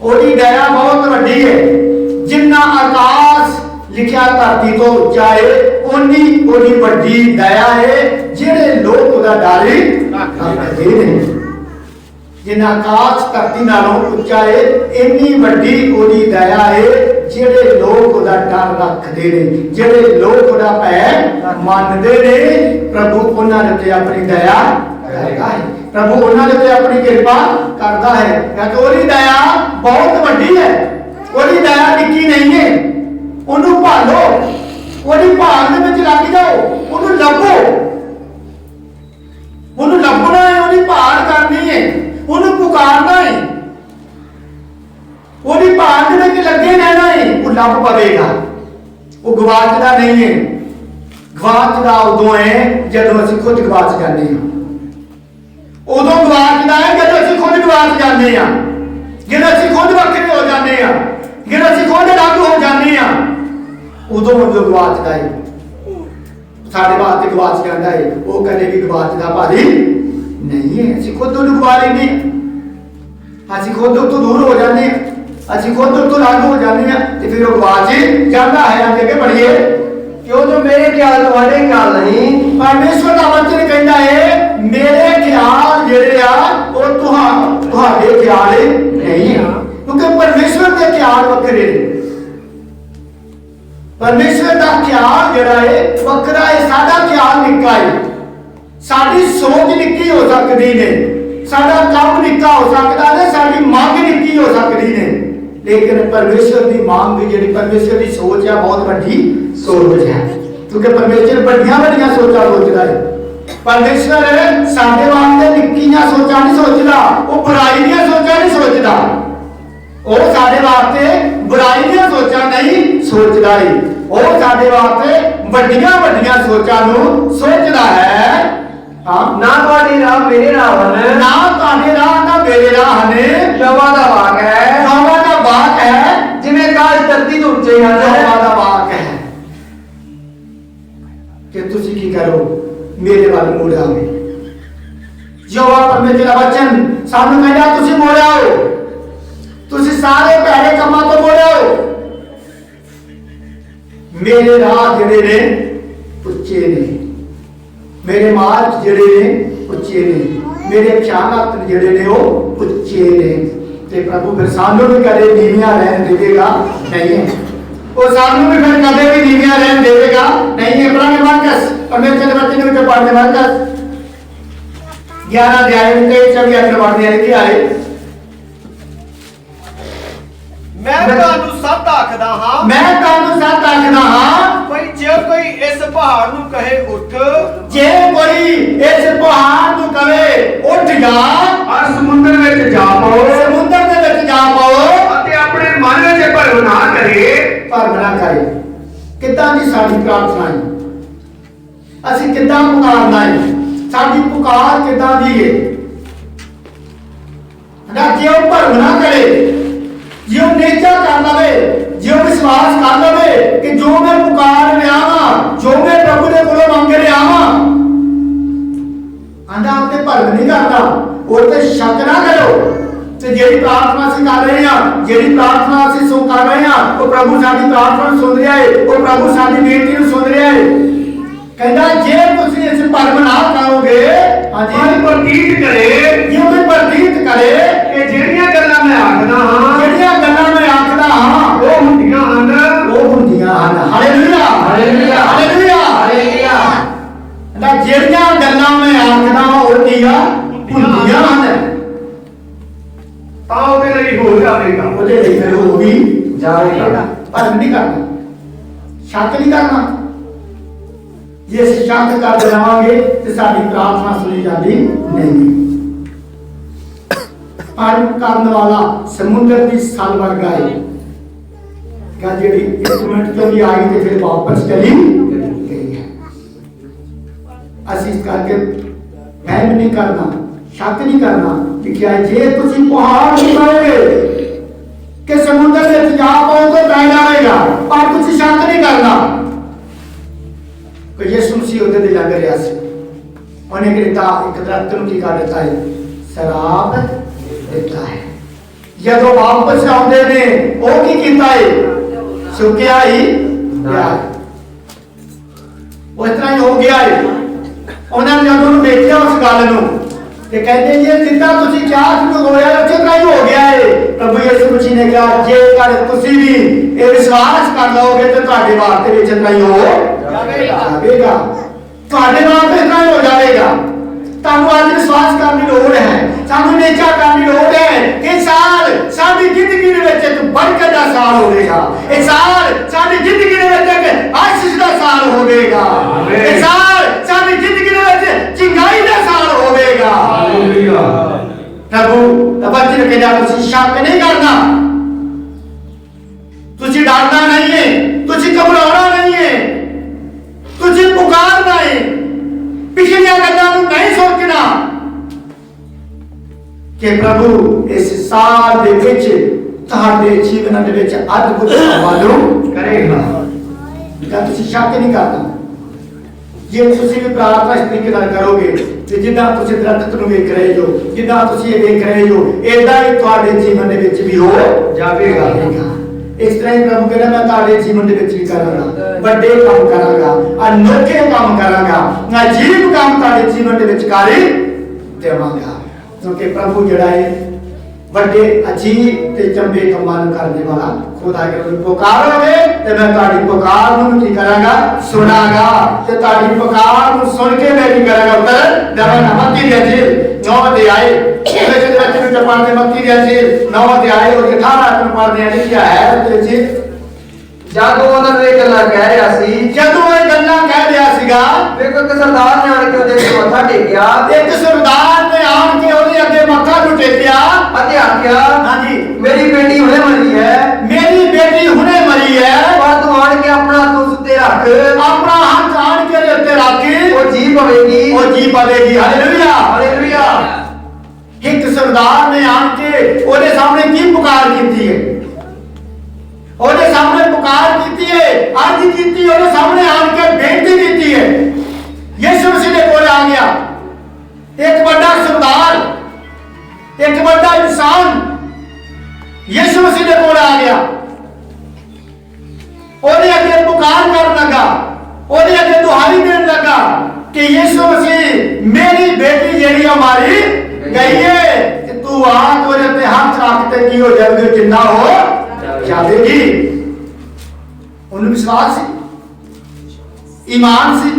ਉਹਦੀ ਦਇਆ ਬਹੁਤ ਵੱਡੀ ਹੈ ਜਿੰਨਾ ਆਕਾਸ਼ ਲਿਖਿਆ ਧਰਤੀ ਤੋਂ ਉੱਚਾ ਹੈ ਓਨੀ ਉਹਦੀ ਵੱਡੀ ਦਇਆ ਹੈ ਜਿਹੜੇ ਲੋਕ ਉਹਦਾ ਡਰ ਰੱਖਦੇ ਨੇ ਜਿੰਨਾ ਆਕਾਸ਼ ਧਰਤੀ ਨਾਲੋਂ ਉੱਚਾ ਹੈ ਇੰਨੀ ਵੱਡੀ ਉਹਦੀ ਦਇਆ ਹੈ ਜਿਹੜੇ ਲੋਕ ਉਹਦਾ ਡਰ ਰੱਖਦੇ ਨੇ ਜਿਹੜੇ ਲੋਕ ਉਹਦਾ ਭੈ ਮੰਨਦੇ ਨੇ ਪ੍ਰਭੂ ਉਹਨਾਂ ਦੇ ਉੱਤੇ ਆਪਣੀ ਦਇਆ ਕਰੇਗਾ ਪ੍ਰਭੂ ਉਹਨਾਂ ਦੇ ਉੱਤੇ ਆਪਣੀ ਕਿਰਪਾ ਕਰਦਾ ਹੈ ਕਿਉਂਕਿ ਉਹਦੀ ਦਇਆ ਬਹੁਤ ਵੱਡੀ ਹੈ ਉਹਦੀ ਦਇਆ ਨਿੱਕੀ ਨਹੀਂ ਹੈ ਉਹਨੂੰ ਭਾਲੋ ਉਹਦੀ ਭਾਲ ਦੇ ਵਿੱਚ ਲੱਗ ਜਾਓ ਉਹਨੂੰ ਲੱਭੋ ਉਹਨੂੰ ਲੱਭਣਾ ਹੈ ਉਹਦੀ ਭਾਲ ਕਰਨੀ ਹੈ ਉਹਨੂੰ ਪੁਕਾਰਨਾ ਹੈ ਉਹਦੀ ਭਾਲ ਦੇ ਵਿੱਚ ਲੱਗੇ ਰਹਿਣਾ ਹੈ ਉਹ ਲੱਭ ਪਵੇਗਾ ਉਹ ਗਵਾਚਦਾ ਨਹੀਂ ਹੈ ਗਵਾਚਦਾ ਉਦੋਂ ਹੈ ਜਦੋਂ ਅਸੀਂ ਖੁਦ ਗਵਾਚ ਜਾਂਦੇ ਹਾਂ ਉਦੋਂ ਗਵਾਚਦਾ ਹੈ ਜਦੋਂ ਅਸੀਂ ਖੁਦ ਗਵਾਚ ਜਾਂਦੇ ਹਾਂ ਜਦੋਂ ਅਸੀਂ ਖੁਦ ਵੱਖਰੇ ਹੋ ਜਾਂਦੇ ਹਾਂ ਜਦੋਂ ਅਸੀਂ ਖੁਦ ਅਲੱਗ ਹੋ ਜਾਂਦੇ ਹਾਂ ਉਦੋਂ ਉਹ ਗਵਾਚਦਾ ਹੈ ਸਾਡੇ ਵਾਸਤੇ ਗਵਾਚ ਜਾਂਦਾ ਹੈ ਉਹ ਕਦੇ ਵੀ ਗਵਾਚਦਾ ਭਾਰੀ ਨਹੀਂ ਹੈ ਅਸੀਂ ਖੁਦ ਉਹਨੂੰ ਗਵਾ ਲੈਂਦੇ ਹਾਂ ਅਸੀਂ ਖੁਦ ਤੋਂ ਦੂਰ ਹੋ ਜਾਂਦੇ ਹਾਂ ਅਸੀਂ ਖੁਦ ਤੋਂ ਅਲੱਗ ਹੋ ਜਾਂਦੇ ਹਾਂ ਤੇ ਫਿਰ ਉਹ ਗਵਾਚ ਜਾਂਦਾ ਹੈ ਅੱਗੇ बढ़िए ਕਿਉਂ ਜੋ ਮੇਰੇ ਖਿਆਲ ਤੁਹਾਡੇ ਖਿਆਲ ਨਹੀਂ ਪਰਮੇਸ਼ਵਰ ਦਾ ਵਚਨ ਕਹਿੰਦਾ ਹੈ ਮੇਰੇ ਖਿਆਲ ਜਿਹੜੇ ਆ ਉਹ ਤੁਹਾਡੇ ਖਿਆਲ ਨਹੀਂ ਆ ਕਿਉਂਕਿ ਪਰਮੇਸ਼ਵਰ ਦੇ ਖਿਆਲ ਵੱਖਰੇ ਨੇ ਪਰਮੇਸ਼ਵਰ ਦਾ ਖਿਆਲ ਜਿਹੜਾ ਹੈ ਵੱਖਰਾ ਹੈ ਸਾਡਾ ਖਿਆਲ ਨਿੱਕਾ ਹੈ ਸਾਡੀ ਸੋਚ ਨਿੱਕੀ ਹੋ ਸਕਦੀ ਨੇ ਸਾਡਾ ਕੰਮ ਨਿੱਕਾ ਹੋ ਸਕਦਾ ਨੇ ਸਾਡੀ ਮੰਗ ਨਿੱਕੀ ਹੋ ਸਕਦੀ ਨੇ ਲੇਕਿਨ ਪਰਮੇਸ਼ਵਰ ਦੀ ਮੰਗ ਜਿਹੜੀ ਪਰਮੇਸ਼ਵਰ ਦੀ ਸੋਚ ਹੈ ਬਹੁਤ ਵੱਡੀ ਸੋਚ ਹੈ ਕਿਉਂਕਿ ਪਰਮੇਸ਼ਵਰ ਵੱਡੀਆਂ ਸੋਚਾਂ ਸੋਚਦਾ ਹੈ ਪਰਮੇਸ਼ਵਰ ਸਾਡੇ ਵਾਸਤੇ ਨਿੱਕੀਆਂ ਸੋਚਾਂ ਨਹੀਂ ਸੋਚਦਾ ਉਹ ਬੁਰਾਈ ਦੀਆਂ ਸੋਚਾਂ ਨਹੀਂ ਸੋਚਦਾ ਉਹ ਸਾਡੇ ਵਾਸਤੇ ਬੁਰਾਈ ਦੀਆਂ ਸੋਚਾਂ ਨਹੀਂ ਸੋਚਦਾ ਹੈ ਉਹ ਸਾਡੇ ਵਾਸਤੇ ਵੱਡੀਆਂ ਸੋਚਾਂ ਨੂੰ ਸੋਚਦਾ ਹੈ ਨਾ ਤੁਹਾਡੇ ਰਾਹ ਮੇਰੇ ਰਾਹ ਹਨ ਨਾ ਤੁਹਾਡੇ ਰਾਹ ਨਾ ਮੇਰੇ ਰਾਹ ਨੇ ਯਹੋਵਾ ਦਾ ਵਾਕ ਹੈ ਜਿਵੇਂ ਆਕਾਸ਼ ਧਰਤੀ ਤੋਂ ਉੱਚੇ ਹਨ ਯਹੋਵਾ ਦਾ ਵਾਕ ਹੈ ਕਿ ਤੁਸੀਂ ਕੀ ਕਰੋ ਮੇਰੇ ਵੱਲ ਮੁੜ ਆਓ ਯਹੋਵਾ ਪਰਮੇਸ਼ਰ ਦਾ ਵਚਨ ਸਾਨੂੰ ਕਹਿੰਦਾ ਤੁਸੀਂ ਮੁੜ ਆਓ ਤੁਸੀਂ ਸਾਰੇ ਭੈੜੇ ਕੰਮਾਂ ਤੋਂ ਮੁੜ ਆਓ ਮੇਰੇ ਰਾਹ ਜਿਹੜੇ ਨੇ ਉੱਚੇ ਨੇ ਮੇਰੇ ਮਾਰਗ ਜਿਹੜੇ ਨੇ ਉੱਚੇ ਨੇ ਮੇਰੇ ਖਿਆਲਾਤ ਜਿਹੜੇ ਨੇ ਉਹ ਉੱਚੇ ਨੇ ਤੇ ਪ੍ਰਭੂ ਫਿਰ ਸਾਨੂੰ ਵੀ ਕਦੇ ਨੀਵੀਆਂ ਰਹਿਣ ਦੇਵੇਗਾ ਨਹੀਂ ਉਹ ਸਾਨੂੰ ਵੀ ਫਿਰ ਕਦੇ ਵੀ ਨੀਵੀਆਂ ਰਹਿਣ ਦੇਵੇਗਾ पढ़ने वाला 11 अध्याय में 23-24 पढ़ने लिखे आए मैं ਤੁਹਾਨੂੰ ਸੱਚ ਆਖਦਾ ਹਾਂ मैं ਤੁਹਾਨੂੰ सच आखदा हां ਭਈ ਜੇ ਕੋਈ ਇਸ ਪਹਾੜ ਨੂੰ ਕਹੇ ਉੱਠ जे कोई इस पहाड़ ਨੂੰ ਕਵੇ ਉੱਠ ਜਾ ਔਰ ਸਮੁੰਦਰ ਵਿੱਚ ਜਾ ਪਾਓ ਸਮੁੰਦਰ ਦੇ ਵਿੱਚ ਜਾ ਪਾਓ ਅਤੇ ਆਪਣੇ ਮਨ ਵਿੱਚ ਭਰਮ ਨਾ ਕਰੇ ਭਰਮ ਨਾ ਕਰੇ ਕਿੱਦਾਂ ਦੀ ਸਾਡੀ ਪ੍ਰਾਰਥਨਾ ਹੈ ਅਸੀਂ ਕਿੱਦਾਂ ਪੁਕਾਰਨਾ ਹੈ ਸਾਡੀ ਪੁਕਾਰ ਕਿੱਦਾਂ ਦੀ ਹੈ ਨਾ ਜੇ ਉਹ ਭਰਮ ਨਾ ਕਰੇ जो नेचा कर लवे जो विश्वास कर लवे कि जो मैं पुकार रहा हां जो मैं प्रभु दे कोलों मंग रहा हां आंदा आपने भरम नहीं करता और ते शक ना करो ते जेड़ी प्रार्थना ਅਸੀਂ कर रहे हां जेड़ी प्रार्थना ਅਸੀਂ सो कर रहे हां वो प्रभु साडी प्रार्थना सुन रहा है वो प्रभु साडी बेनती ਨੂੰ सुन रहा है कहंदा जे ਤੁਸੀਂ ਇਸ ਭਰਮ ਨਾ ਕਰੋਗੇ ਹਾਂਜੀ ਪ੍ਰਤੀਤ ਕਰੇ ਜੇ ਮੈਂ ਪ੍ਰਤੀਤ ਕਰੇ ਕਿ ਜਿਹੜੀਆਂ ਗੱਲਾਂ ਮੈਂ ਆਖਦਾ ਹਾਂ ਜਿਹੜੀਆਂ ਗੱਲਾਂ ਮੈਂ ਆਖਦਾ ਹਾਂ ਉਹ ਹੁੰਦੀਆਂ ਹਨ ਹਾਲੇਲੂਇਆ ਹਾਲੇਲੂਆ ਹਾਲੇਲੂਆ ਹਾਲੇਲੂਆ ਨਾ ਜਿਹੜੀਆਂ ਗੱਲਾਂ ਮੈਂ ਆਖਦਾ ਹੁੰਦੀਆਂ ਹਨ ਤਾਂ ਉਹਦੇ ਲਈ ਹੋ ਜਾਵੇਗਾ ਉਹਦੇ ਲਈ ਫਿਰ ਉਹ ਵੀ ਜਾਵੇਗਾ ਪਰ ਨਹੀਂ ਕਰਨਾ ਸ਼ੱਕ ਨਹੀਂ ਕਰਨਾ ਜੇ ਅਸੀਂ ਸ਼ੱਕ ਕਰਦੇ ਰਹਾਂਗੇ ਤੇ ਸਾਡੀ ਪ੍ਰਾਰਥਨਾ ਸੁਣੀ ਜਾਂਦੀ ਨਹੀਂ ਪਰ ਕਰਨ ਵਾਲਾ ਸਮੁੰਦਰ ਦੀ ਸਲ ਵਰਗਾ ਹੈ ਕਿ ਜਿਹੜੀ 1 ਮਿੰਟ ਤੋਂ ਵੀ ਆਈ ਤੇ ਫਿਰ ਵਾਪਸ ਚਲੀ ਗਈ ਹੈ ਅਸੀਂ ਇਸ ਕਰਕੇ ਵਹਿਮ ਨਹੀਂ ਕਰਨਾ ਸ਼ੱਕ ਨਹੀਂ ਕਰਨਾ ਲਿਖਿਆ ਜੇ ਤੁਸੀਂ ਪਹਾੜ ਨੂੰ ਕਹੋਗੇ ਕਿ ਸਮੁੰਦਰ ਵਿੱਚ ਜਾ ਪਾਓ ਤਾਂ ਬਹਿ ਜਾਵੇਗਾ ਪਰ ਤੁਸੀਂ ਸ਼ੱਕ ਨਹੀਂ ਕਰਨਾ ਕਿ ਯਿਸੂ ਮਸੀਹ ਉਹਦੇ ਤੇ ਲੱਗ ਰਿਹਾ ਸੀ ਉਹਨੇ ਕਿਹਾ ਇੱਕ ਦਰਖਤ ਨੂੰ ਕੀ ਕਰ ਦਿੱਤਾ ਹੈ ਸ਼ਰਾਬ ਦਿੱਤਾ ਹੈ ਜਦੋਂ ਵਾਪਸ ਆਉਂਦੇ ਨੇ ਉਹ ਕੀ ਕੀਤਾ ਹੈ ਸੁੱਕਿਆ ਹੀ ਪਿਆ ਉਹ ਇਤਨਾ ਹੀ ਹੋ ਗਿਆ ਹੈ ਉਹਨਾਂ ਨੇ ਜਦੋਂ ਵੇਖਿਆ ਉਸ ਗੱਲ ਨੂੰ ਤੇ ਕਹਿੰਦੇ ਜੀ ਜਿੱਦਾਂ ਤੁਸੀਂ ਕਿਹਾ ਸੀ ਹੋਇਆ ਉੱਥੇ ਤਾਂ ਹੀ ਹੋ ਗਿਆ ਹੈ ਪ੍ਰਭੂ ਯਿਸੂ ਮਸੀਹ ਨੇ ਕਿਹਾ ਜੇਕਰ ਤੁਸੀਂ ਵੀ ਇਹ ਵਿਸ਼ਵਾਸ ਕਰ ਲਓਗੇ ਤਾਂ ਤੁਹਾਡੇ ਵਾਸਤੇ ਵਿੱਚ ਇਤਨਾ ਹੀ ਹੋ ਜਾਵੇਗਾ ਤੁਹਾਡੇ ਵਾਸਤੇ ਇਤਨਾ ਹੀ ਹੋ ਜਾਵੇਗਾ ਤੁਹਾਨੂੰ ਅੱਜ ਵਿਸ਼ਵਾਸ ਕਰਨ ਦੀ ਲੋੜ ਹੈ ਸਾਨੂੰ ਨੇਚਾ ਕਰਨ ਦੀ ਲੋੜ ਹੈ ਇਹ ਸਾਲ ਸਾਡੀ ਜ਼ਿੰਦਗੀ ਦੇ ਵਿੱਚ ਇੱਕ ਬਰਕਤ ਦਾ ਸਾਲ ਹੋਵੇਗਾ ਇਹ ਸਾਲ ਸਾਡੀ ਜ਼ਿੰਦਗੀ ਦੇ ਵਿੱਚ ਇੱਕ ਆਸ਼ੀਸ਼ ਦਾ ਸਾਲ ਹੋਵੇਗਾ ਇਹ ਸਾਲ ਸਾਡੀ ਜ਼ਿੰਦਗੀ ਦੇ ਵਿੱਚ ਚੰਗਾਈ ਦਾ ਸਾਲ ਹੋਵੇਗਾ ਹਾਲੇਲੂਇਆ ਪ੍ਰਭੂ ਤਬੱਤੀ ਨੇ ਕਿਹਾ ਤੁਸੀਂ ਸ਼ੱਕ ਨਹੀਂ ਕਰਨਾ ਤੁਸੀਂ ਡਰਨਾ ਨਹੀਂ ਹੈ ਤੁਸੀਂ ਘਬਰਾਉਣਾ ਨਹੀਂ ਹੈ ਤੁਸੀਂ ਪੁਕਾਰਨਾ ਹੈ ਪਿਛਲੀਆਂ ਗੱਲਾਂ ਨੂੰ ਨਹੀਂ ਸੋਚਣਾ ਕਿ ਪ੍ਰਭੂ ਇਸ ਸਾਲ ਦੇ ਵਿੱਚ ਤੁਹਾਡੇ ਜੀਵਨ ਦੇ ਵਿੱਚ ਅਦਭੁਤ ਕੰਮ ਕਰੇਗਾ ਤਾਂ ਤੁਸੀਂ ਸ਼ੱਕ ਨਹੀਂ ਕਰਨਾ ਜੇ ਤੁਸੀਂ ਵੀ ਪ੍ਰਾਰਥਨਾ ਇਸ ਤਰੀਕੇ ਨਾਲ ਕਰੋਗੇ ਤੇ ਜਿੱਦਾਂ ਤੁਸੀਂ ਦਰਖਤ ਨੂੰ ਵੇਖ ਰਹੇ ਹੋ ਜਿੱਦਾਂ ਤੁਸੀਂ ਇਹ ਵੇਖ ਰਹੇ ਹੋ ਏਦਾਂ ਹੀ ਤੁਹਾਡੇ ਜੀਵਨ ਦੇ ਵਿੱਚ ਵੀ ਹੋ ਜਾਵੇਗਾ ਇਸ ਤਰ੍ਹਾਂ ਹੀ ਪ੍ਰਭੂ ਕਹਿੰਦਾ ਮੈਂ ਤੁਹਾਡੇ ਜੀਵਨ ਦੇ ਵਿੱਚ ਵੀ ਕਰਾਂਗਾ ਵੱਡੇ ਕੰਮ ਕਰਾਂਗਾ ਅਨੋਖੇ ਕੰਮ ਕਰਾਂਗਾ ਅਜੀਬ ਕੰਮ ਤੁਹਾਡੇ ਜੀਵਨ ਦੇ ਵਿੱਚ ਕਰ ਦੇਵਾਂਗਾ ਕਿਉਂਕਿ ਪ੍ਰਭੂ ਜਿਹੜਾ ਹੈ ਵੱਡੇ ਅਜੀਬ ਤੇ ਚੰਗੇ ਕੰਮਾਂ ਨੂੰ ਕਰਨ ਵਾਲਾ ਖੁਦਾ ਕੇ ਪੁਕਾਰੋਗੇ ਤੇ ਮੈਂ ਤੁਹਾਡੀ ਪੁਕਾਰ ਨੂੰ ਕੀ ਕਰਾਂਗਾ ਸੁਣਾਂਗਾ ਤੇ ਤੁਹਾਡੀ ਪੁਕਾਰ ਨੂੰ ਸੁਣ ਕੇ ਮੈਂ ਕੀ ਕਰਾਂਗਾ ਉੱਤਰ ਦੇਵਾਂਗਾ ਮੱਤੀ ਦੇ ਜੀ 9 ਅਧਿਆਇ ਇਹਦੇ ਵਿੱਚ ਪੜ੍ਹਦੇ ਮੱਤੀ ਦੇ ਜੀ 9 ਅਧਿਆਇ ਉਹ 18 ਨੂੰ ਪੜ੍ਹਦੇ ਆ ਲਿਖਿਆ ਹੈ ਤੇ ਜੀ ਜਦੋਂ ਉਹਨਾਂ ਨੂੰ ਇਹ ਗੱਲਾਂ ਕਹਿ ਰਿਹਾ ਸੀ ਜਦੋਂ ਇਹ ਗੱਲਾਂ ਕਹਿ ਰਿਹਾ ਸੀਗਾ ਵੇਖੋ ਕਿ ਸਰਦਾਰ ਨੇ ਆਣ ਕੇ ਉਹਦੇ ਅੱਗੇ ਮੱਥਾ ਟੇਕਿਆ ਇੱਕ ਸਰਦਾਰ ਨੇ ਆਣ ਕੇ ਉਹਦੇ ਅੱਗੇ ਮੱਥਾ ਨੂੰ ਟੇਕਿਆ ਅਤੇ ਆਖਿਆ ਹਾਂਜੀ ਮੇਰੀ ਬੇਟੀ ਹੁਣੇ ਮਰੀ ਹੈ ਮੇਰੀ ਬੇਟੀ ਹੁਣੇ ਮਰੀ ਹੈ ਪਰ ਤੂੰ ਆਣ ਕੇ ਆਪਣਾ ਹੱਥ ਉਸ ਉੱਤੇ ਰੱਖ ਆਪਣਾ ਹੱਥ ਆਣ ਕੇ ਉਹਦੇ ਉੱਤੇ ਰੱਖ ਉਹ ਜੀ ਪਵੇਗੀ ਉਹ ਜੀ ਪਵੇਗੀ ਹਾਲੇਲੂਇਆ ਹਾਲੇਲੂਇਆ ਇੱਕ ਸਰਦਾਰ ਨੇ ਆਣ ਕੇ ਉਹਦੇ ਸਾਹਮਣੇ ਕੀ ਪੁਕਾਰ ਕੀਤੀ ਹੈ ਉਹਦੇ ਸਾਹਮਣੇ ਪੁਕਾਰ ਕੀਤੀ ਹੈ ਅੱਜ ਕੀਤੀ ਉਹਦੇ ਸਾਹਮਣੇ ਆਣ ਕੇ ਬੇਨਤੀ ਕੀਤੀ ਹੈ ਯਿਸੂ ਮਸੀਹ ਦੇ ਕੋਲ ਆ ਗਿਆ ਇੱਕ ਵੱਡਾ ਸਰਦਾਰ ਇੱਕ ਵੱਡਾ ਇਨਸਾਨ ਯਿਸੂ ਮਸੀਹ ਦੇ ਕੋਲ ਆ ਗਿਆ ਉਹਦੇ ਅੱਗੇ ਪੁਕਾਰ ਕਰਨ ਲੱਗਾ ਉਹਦੇ ਅੱਗੇ ਦੁਹਾਈ ਦੇਣ ਲੱਗਾ ਕਿ ਯਿਸੂ ਮਸੀਹ ਮੇਰੀ ਬੇਟੀ ਜਿਹੜੀ ਹਮਾਰੀ ਗਈ ਹੈ ਕਿ ਤੂੰ ਆ ਉਹਦੇ ਤੇ ਹੱਥ ਰੱਖ ਤੇ ਕੀ ਹੋ ਜਾਵੇਗੀ ਜਿੰਦਾ ਹੋ ਜਾਵੇਗੀ ਉਹਨੂੰ ਵਿਸ਼ਵਾਸ ਸੀ ਈਮਾਨ ਸੀ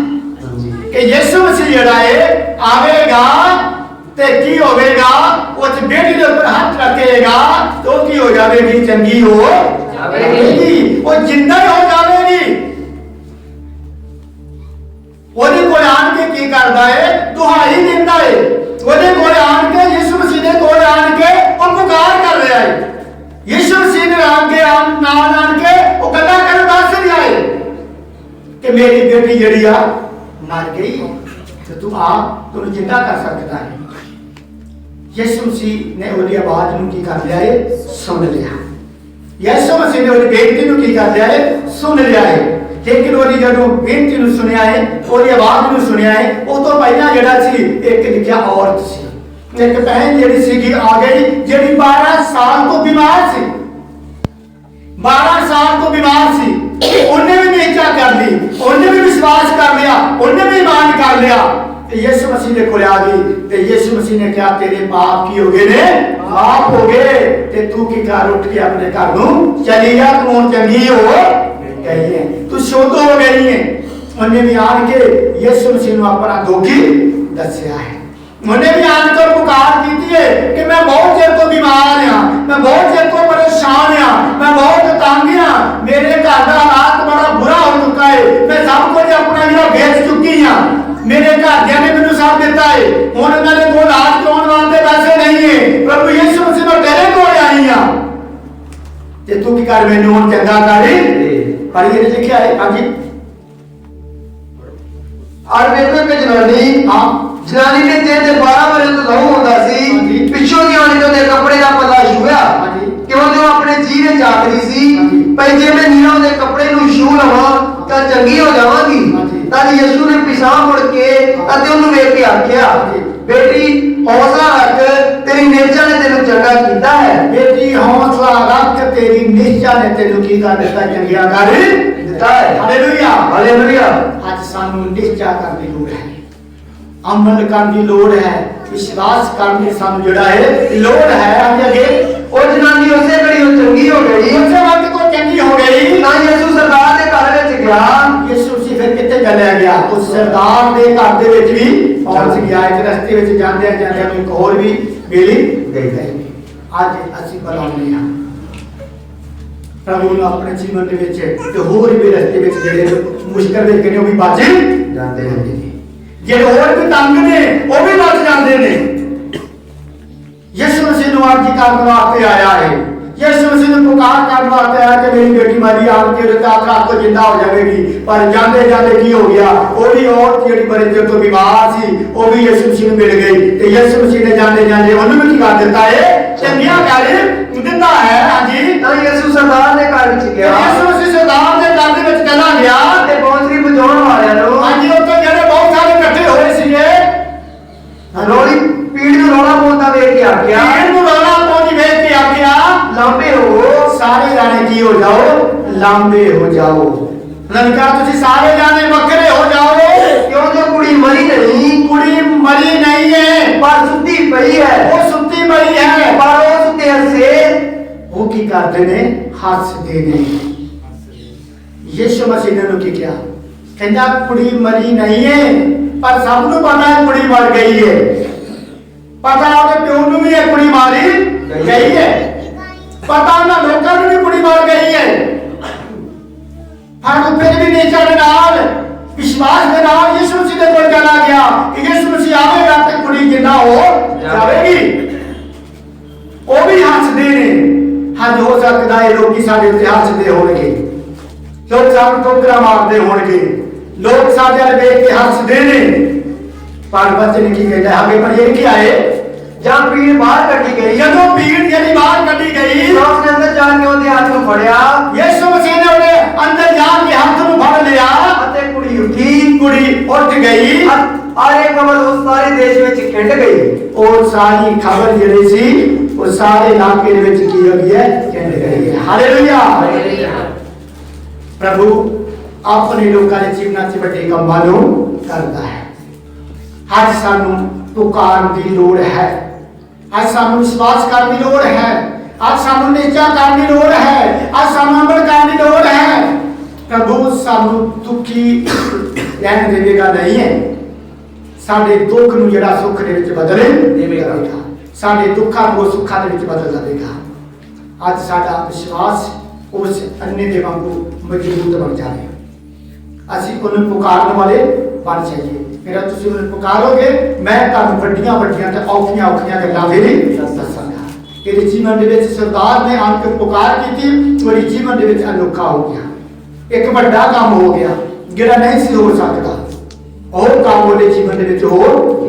कि यीशु मसीह जिहड़ा है आवेगा ते की होवेगा, उस बेटी के ऊपर हाथ रखेगा तो की हो जाएगी, चंगी हो जाएगी, वो जिंदा ही हो जाएगी। ओदे कोल आन के की करदा है, दुहाई दिंदा है, ओदे कोल आन के यीशु मसीह दे कोल आन के वो पुकार कर रहा है। यीशु मसीह ने आके नाम आन के वो गल्ला कर दस रहा है कि मेरी बेटी जड़ी आ मर गई, तो तू आ तू जिंदा कर सकता है। यीशु मसीह ने ओदी आवाज नूं की कर लिया है, सुन लिया। यीशु मसीह ने ओदी बेटी नूं की कर लिया है, सुन लिया है। लेकिन ओदी जदों बेटी नूं सुनिया है, ओदी आवाज नूं सुनिया है, उस तो पहला जिहड़ा सी एक लिखिया औरत सी, एक बहन जिहड़ी सीगी आ गई, जिहड़ी 12 साल तो बीमार सी, 12 साल तो बीमार सी। उन्हें भी निश्चा कर ली, उन्हें भी विश्वास कर लिया, उन्हें भी ईमान कर लिया। यीशु मसीह ने कोल आ गई ते यीशु मसीह ने कहा तेरे पाप की हो गए ने, माफ हो गए, ते तू की घर उठ के अपने घर नूं चली जा, तू हुण चंगी हो गई है, तू शुद्ध हो गई है। उन्हें भी आन के यीशु मसीह नूं अपना दोखी दस्या है। उन्हें भी आन कर पुकार की है कि मैं बहुत चेर तो बीमार हाँ, मैं बहुत चेर तो परेशान हाँ, मैं बहुत तंग हाँ, मेरे घर का हालात बड़ा बुरा हो चुका है, मैं सब कुछ अपना जिहड़ा बेच चुकी हाँ, मेरे घरदियां ने मैनूं सब दिता है, हुण मेरे कोल इलाज कराउण वास्ते पैसे नहीं है, प्रभु यीशु मसीह मैं तेरे कोल आई हाँ, ते तू की कर मैनूं हुण चंगा कर। पर ये लिखिया है हां जी, और ਵੇਖੋ ਕਿ ਜਨਾਨੀ ਦੇ ਚਿਹਰੇ ਤੇ 12 ਵਰੇ ਤੋਂ ਲਹੂ ਹੁੰਦਾ ਸੀ, ਪਿੱਛੋਂ ਦੀ ਆਣੀ ਤੋਂ ਦੇ ਕੱਪੜੇ ਦਾ ਪਤਾ ਛੂਇਆ, ਕਿਉਂ ਜੋ ਆਪਣੇ ਜੀਅ ਵਿੱਚ ਆਖਦੀ ਸੀ ਭਈ ਜੇ ਮੈਂ ਨੀਹਾਂ ਦੇ ਕੱਪੜੇ ਨੂੰ ਛੂ ਲਵਾਂ ਤਾਂ ਚੰਗੀ ਹੋ ਜਾਵਾਂਗੀ। ਤਾਂ ਯਿਸੂ ਨੇ ਪਿਛਾਂਹ ਮੁੜ ਕੇ ਅਤੇ ਉਹਨੂੰ ਵੇਖ ਕੇ ਆਖਿਆ, बेटी हौसला रख, तेरी निश्चा ने तेनू चंगा कीता है। बेटी हौसला रख, तेरी निश्चा ने तेनू की कर दिता, चंगिया कर दिता है। Hallelujah hallelujah. आज सानू निश्चा करने की लोड़ है, अमल करने की लोड़ है, विश्वास करने की सानू जड़ा है लोड़ है। अगे अगे और जनानी उसे घड़ी चंगी हो गई, उसे वक्त को चंगी हो गई। ना यीशु सरदार के घर विच गया, यीशु मसीह फिर किथे चलिया गया, उस सरदार के घर दे विच भी पहुंच गया। एक रस्ते विच जांदे जांदे एक होर भी मिली गई। आज ਅਸੀਂ ਬੁਲਾਉਂਦੇ ਹਾਂ प्रभु ਨੂੰ ਆਪਣੇ ਜੀਵਨ ਦੇ ਵਿੱਚ ਤੇ ਹੋਰ ਵੀ ਰਸਤੇ ਵਿੱਚ ਜਿਹੜੇ ਮੁਸ਼ਕਲ ਵੇਖੇ ਨੇ ਉਹ ਵੀ ਬਚ ਜਾਂਦੇ ਨੇ, ਜਿਹੜੇ ਹੋਰ ਵੀ ਤੰਗ ਨੇ ਉਹ ਵੀ ਬਚ ਜਾਂਦੇ ਨੇ। यीशु मसीह ਨੂੰ ਅੱਜ ਕਰਨ ਵਾਸਤੇ ਆਇਆ है, यीशु मसीह ने पुकार करने वास्ते आया कि मेरी बेटी मारी आपके रात को जिंदा हो जाएगी। पर जाते जाते की हो गया, वो भी औरत जी बड़े देर तो बीमार सी, वो भी यीशु मसीह में मिल गई। तो यीशु मसीह ने जाते जाते उन्होंने भी क्या देता है, चंगिया कर दिता है। हाँ जी, तो यीशु सरदार ने घर विच गया, यीशु मसीह सरदार ने घर दे विच चला गया ते बांसुरी बजाउण वालियां नूं, हाँ जी, उत्ते जेड़े बहुत सारे इकट्ठे होए सीगे, रोली पीड़ नूं रौला पाउंदा वेख के आखिया, पीड़ नूं रौला पाउंदी वेख के आखिया, लांबे हो सारे जाने की हो जाओ, लांबे हो जाओ। ननका तुसी सारे जाने बकरे हो जाओ, क्यों जो कुड़ी मरी नहीं, कुड़ी मरी नहीं है पर सुत्ती पई है, वो सुत्ती पई है। पर उस ते हसे वो की करते ने, हसदे ने। यीशु मसीह ने उन्हें क्या कहना, कुड़ी मरी नहीं है, पर सबनू पता है कुड़ी मर गई है, पता है प्यो नू भी कुड़ी मारी गई है, पता ना लोगों ने भी कुड़ी मार गई है। हम फिर भी नेचर के नाल विश्वास के नाल यीशु मसीह के कोल चला गया कि यीशु मसीह आवेगा ते कुड़ी जिंदा हो जाएगी। वो भी हसदे ने। हाँ, हो सकता है लोग साडे ते हसदे होणगे, लोग सानू ठोकरा मारदे होणगे, लोग साडे अल वेख के हसदे ने, पर वचन की कहता है आगे पर ये क्या है, जब पीड़ बाहर कटी गई, जदों पीड़ यानी बाहर कटी गई, तो उसने अंदर जाके उसके हाथ में फड़िया, यीशु मसीह ने उन्हें अंदर जाके हाथ में फड़ लिया, अते कुड़ी उठी, कुड़ी उठ गई और एक खबर उस सारे देश में खिंड गई। और सारी खबर जिहड़ी सी वो सारे इलाके विच की हो गई है, खिंड गई है। हालेलुया। प्रभु अपने लोगों के जीवन च बड़े कामां नूं करदा है। आज सानू पुकार की लोड़ है, आज सानू विश्वास करने की लोड़ है, आज सानू निश्चा करने की लोड़ है, आज सानू अमल करने की लोड़ है। प्रभु सानू दुखी रहने देगा नहीं है, साडे दुख नूं जिहड़ा सुख दे विच बदल देवेगा, साडे दुखां नूं सुखां दे विच बदल देवेगा। अज साडा विश्वास उस अन्ने दे वांगू मजबूत बन जाए, असीं उन्हें पुकारने वाले बन जाइए। मेरा तुसीं उन्हें पुकारोगे, मैं तुहानूं वड्डियां वड्डियां ते औखियां औखियां गल्लां भी दस्सांगा। तेरे जीवन दे विच सरदार ने आन के पुकार की, तेरे जीवन दे विच अनोखा हो गया, एक वड्डा काम हो गया जिहड़ा नहीं सी हो सकदा। और काम वो जीवन दे विच हो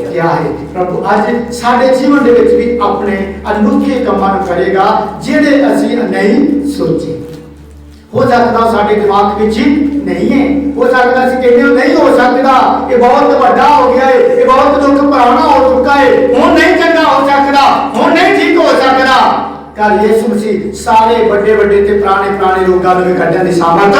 क्या है? प्रभु अज साडे जीवन दे विच भी अपने अनोखे कामां नूं करेगा जिहड़े असीं नहीं सोचे। हो सकता साडे दिमाग विच नहीं है, हो सकता असीं कहने नहीं हो सकता, ये बहुत बड़ा हो गया है, ये बहुत दुख पुराना हो चुका है, हुण नहीं चंगा हो सकता, हुण नहीं ठीक हो सकता। कल यीशु मसीह सारे बड़े बड़े ते पुराने रोगां नूं कढण दी सामर्थ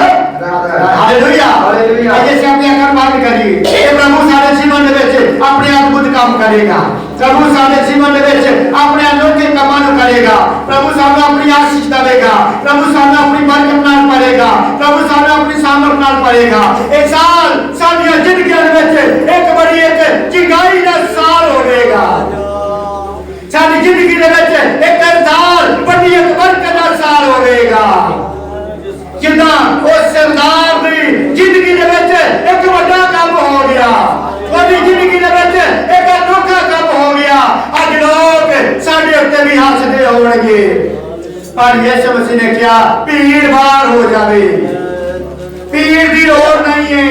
हालेलुया हालेलुया। जैसे अपने अखर बंद करिए, ये प्रभु सारे जीवन दे विच अपने अद्भुत काम करेगा, प्रभु सारे जीवन दे विच अपने अनोखे कामां नूं करेगा, प्रभु सानू अपनी आशीष देगा, प्रभु सानू अपनी बरकत नाल भरेगा, प्रभु सानू अपनी सामर्थ नाल भरेगा। इस साल साडी जिंदगी दे विच एक बड़ी एक चिंगाई दा साल होवेगा, साडी जिंदगी दे विच एक साल बड़ी एक बरकत दा साल होवेगा। जिदा उस सरदार दी जिंदगी दे विच एक बड़ा काम हो गया, ओदी जिंदगी दे विच एक अनोखा काम हो गया। अज लोग साडे उत्ते भी हसदे होणगे, पर यीशु मसीह ने कहा भीड़ भाड़ हो जावे, भीड़ की लोड़ नहीं है।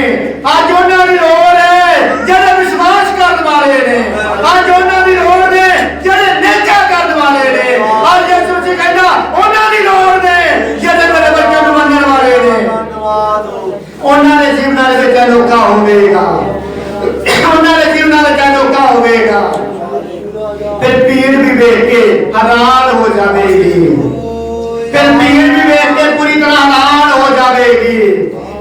अज उन्हां दी लोड़ है जिहड़े विश्वास करने वाले ने, अज उन्हां दी लोड़ है जिहड़े नेचा करने वाले ने। अज यीशु मसीह कहंदा उन्हां दी लोड़ ने जिहड़े मेरे वचन नूं मनण वाले ने, उन्हां दे जीवनां दे विच अनोखा होवेगा, उन्हां दे जीवनां दे विच अनोखा होवेगा। फिर भीड़ भी वेख के हैरान हो जाएगी, फिर भीड़ भी वेख के पूरी तरह हैरान हो जाएगी,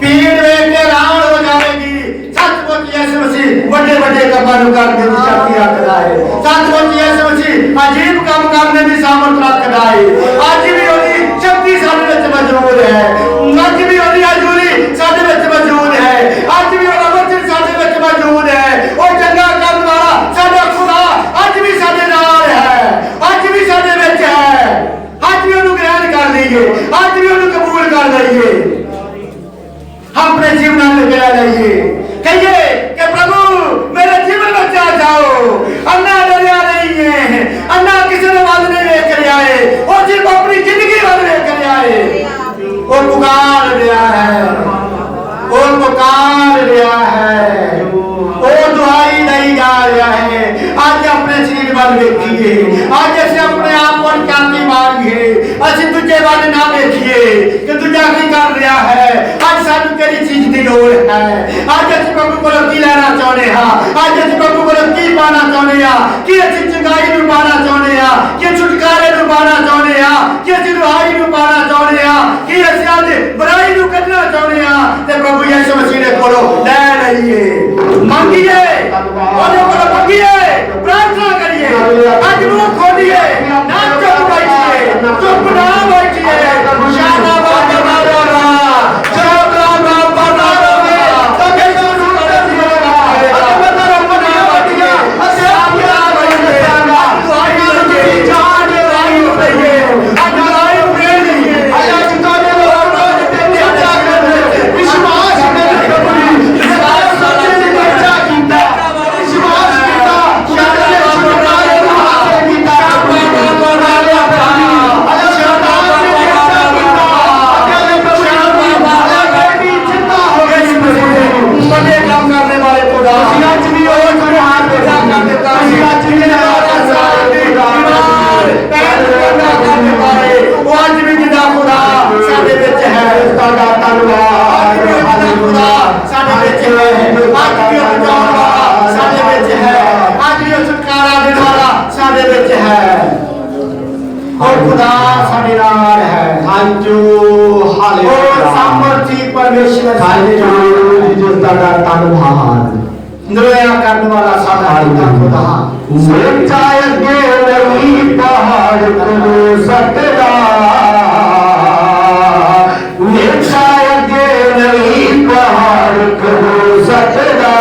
भीड़ वेख के हैरान हो जाएगी। सचमुच यीशु मसीह बड़े बड़े कामां नूं करने दी शक्ति रखदा है, सचमुच यीशु मसीह अजीब काम करने दी सामर्थ रखदा है। अज भी ओदी शक्ति साडे विच मौजूद है, अज भी ओदी हजूरी साडे विच मौजूद है, अज भी ओदा वचन साडे विच मौजूद है। ओ चंगा करने वाला साडा खुदा अज भी साडे नाल है, अज भी साडे विच है। अज भी उन्हें ग्रहण कर लीजिए, अज भी उन्हें कबूल कर लीजिए, हम अपने जीवन में गिरा लीजिए, कहिए कि प्रभु मेरे जीवन में आ जाओ। अन्ना डरिया नहीं है, अन्ना किसी ने वाद नहीं लेकर आए, और सिर्फ अपनी जिंदगी वाद लेकर आए। वो पुकार रहा है, वो पुकार रहा है, वो दुआई नहीं गा रहा है। आज अपने शरीर वाल देखिए, आज ऐसे अपने आप को कांति मारिए, असि तुझे वाल ना देखिए कि तुझा की कर रहा है। आज सानू तेरी चीज की लोड़ है, आज असि प्रभु को की लेना चाहते हैं, आज असि प्रभु को की पाना चाहते हैं, कि असि चंगाई नूं पाना चाहते हैं, कि छुटकारे नूं पाना चाहते हैं, कि असि रुहाई नूं पाना चाहते हैं, कि असि आज बुराई नूं कढना चाहते हैं। ते प्रभु यीशु मसीह दे कोलों ले लईए, मंगिए, ओदे कोलों मंगिए, प्रार्थना करिए, आज मुंह खोलिए, ना चुप बैठिए, चुप ना बैठिए। शाना बाबा बाबा शाना बाबा बाबा तके शुरू कर दिया है, अब तेरा मना बैठिए, शाना बैठिए, दुआई लगे जान आई रहिए, आज आई रहिए, आज तोरे रोज पे चर्चा कर विश्वास में कबूल विश्वास से बच्चा कीता, विश्वास कीता, शाना बाबा करने वाला साडा खुदा सच्चाई के नहीं पहाड़ को सकदा, सच्चाई के नहीं पहाड़ को सकदा,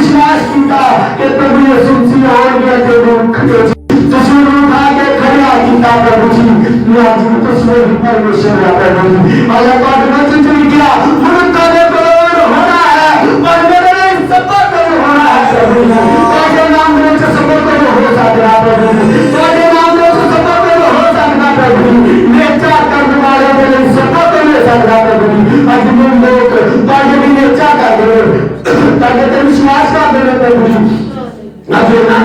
विश्वास किया कि प्रभु यीशु मसीह ही परमेश्वर है प्रभु जी। आया बात में चुन क्या मुर्दा ने करोड़ होना है पर मेरे लिए सब करोड़ होना है प्रभु जी। तेरे नाम में से सब करोड़ हो सकता प्रभु जी। तेरे नाम में से सब करोड़ हो सकता प्रभु जी। नेचा करने वाले मेरे सब करोड़ हो सकता प्रभु जी। आज हम लोग ताकि भी नेचा कर दे ताकि तेरे विश्वास का दे प्रभु जी। आज ये नाम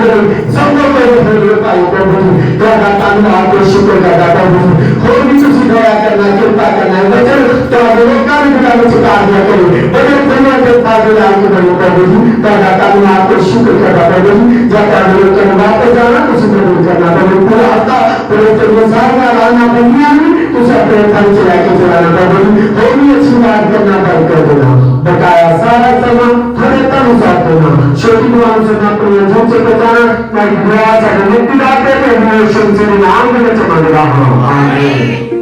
सब लोग को पाए प्रभु जी। तेरा धन्यवाद और शुक्र करता प्रभु जी। और भी तुझे दया करना कृपा करना वचन तो लोगों का भी बिना चुका दिया करो वचन दुनिया के पास लाल के बनो प्रभु जी। तेरा धन्यवाद और शुक्र करता प्रभु जी। जाता लोग के वापस जाना कुछ नहीं करना प्रभु पूरा हफ्ता पूरे तेरे सारे आराधना दुनिया में तुझे अपने फल चला के चलाना प्रभु जी। और भी अच्छी बात करना बंद कर देना बकाया सारा समय हमें तन साथ देना छोटी दुआओं से अपने झूठ से बचाना मैं दुआ से मुक्ति दाते हैं मैं नाम में चमक रहा हूं आमीन।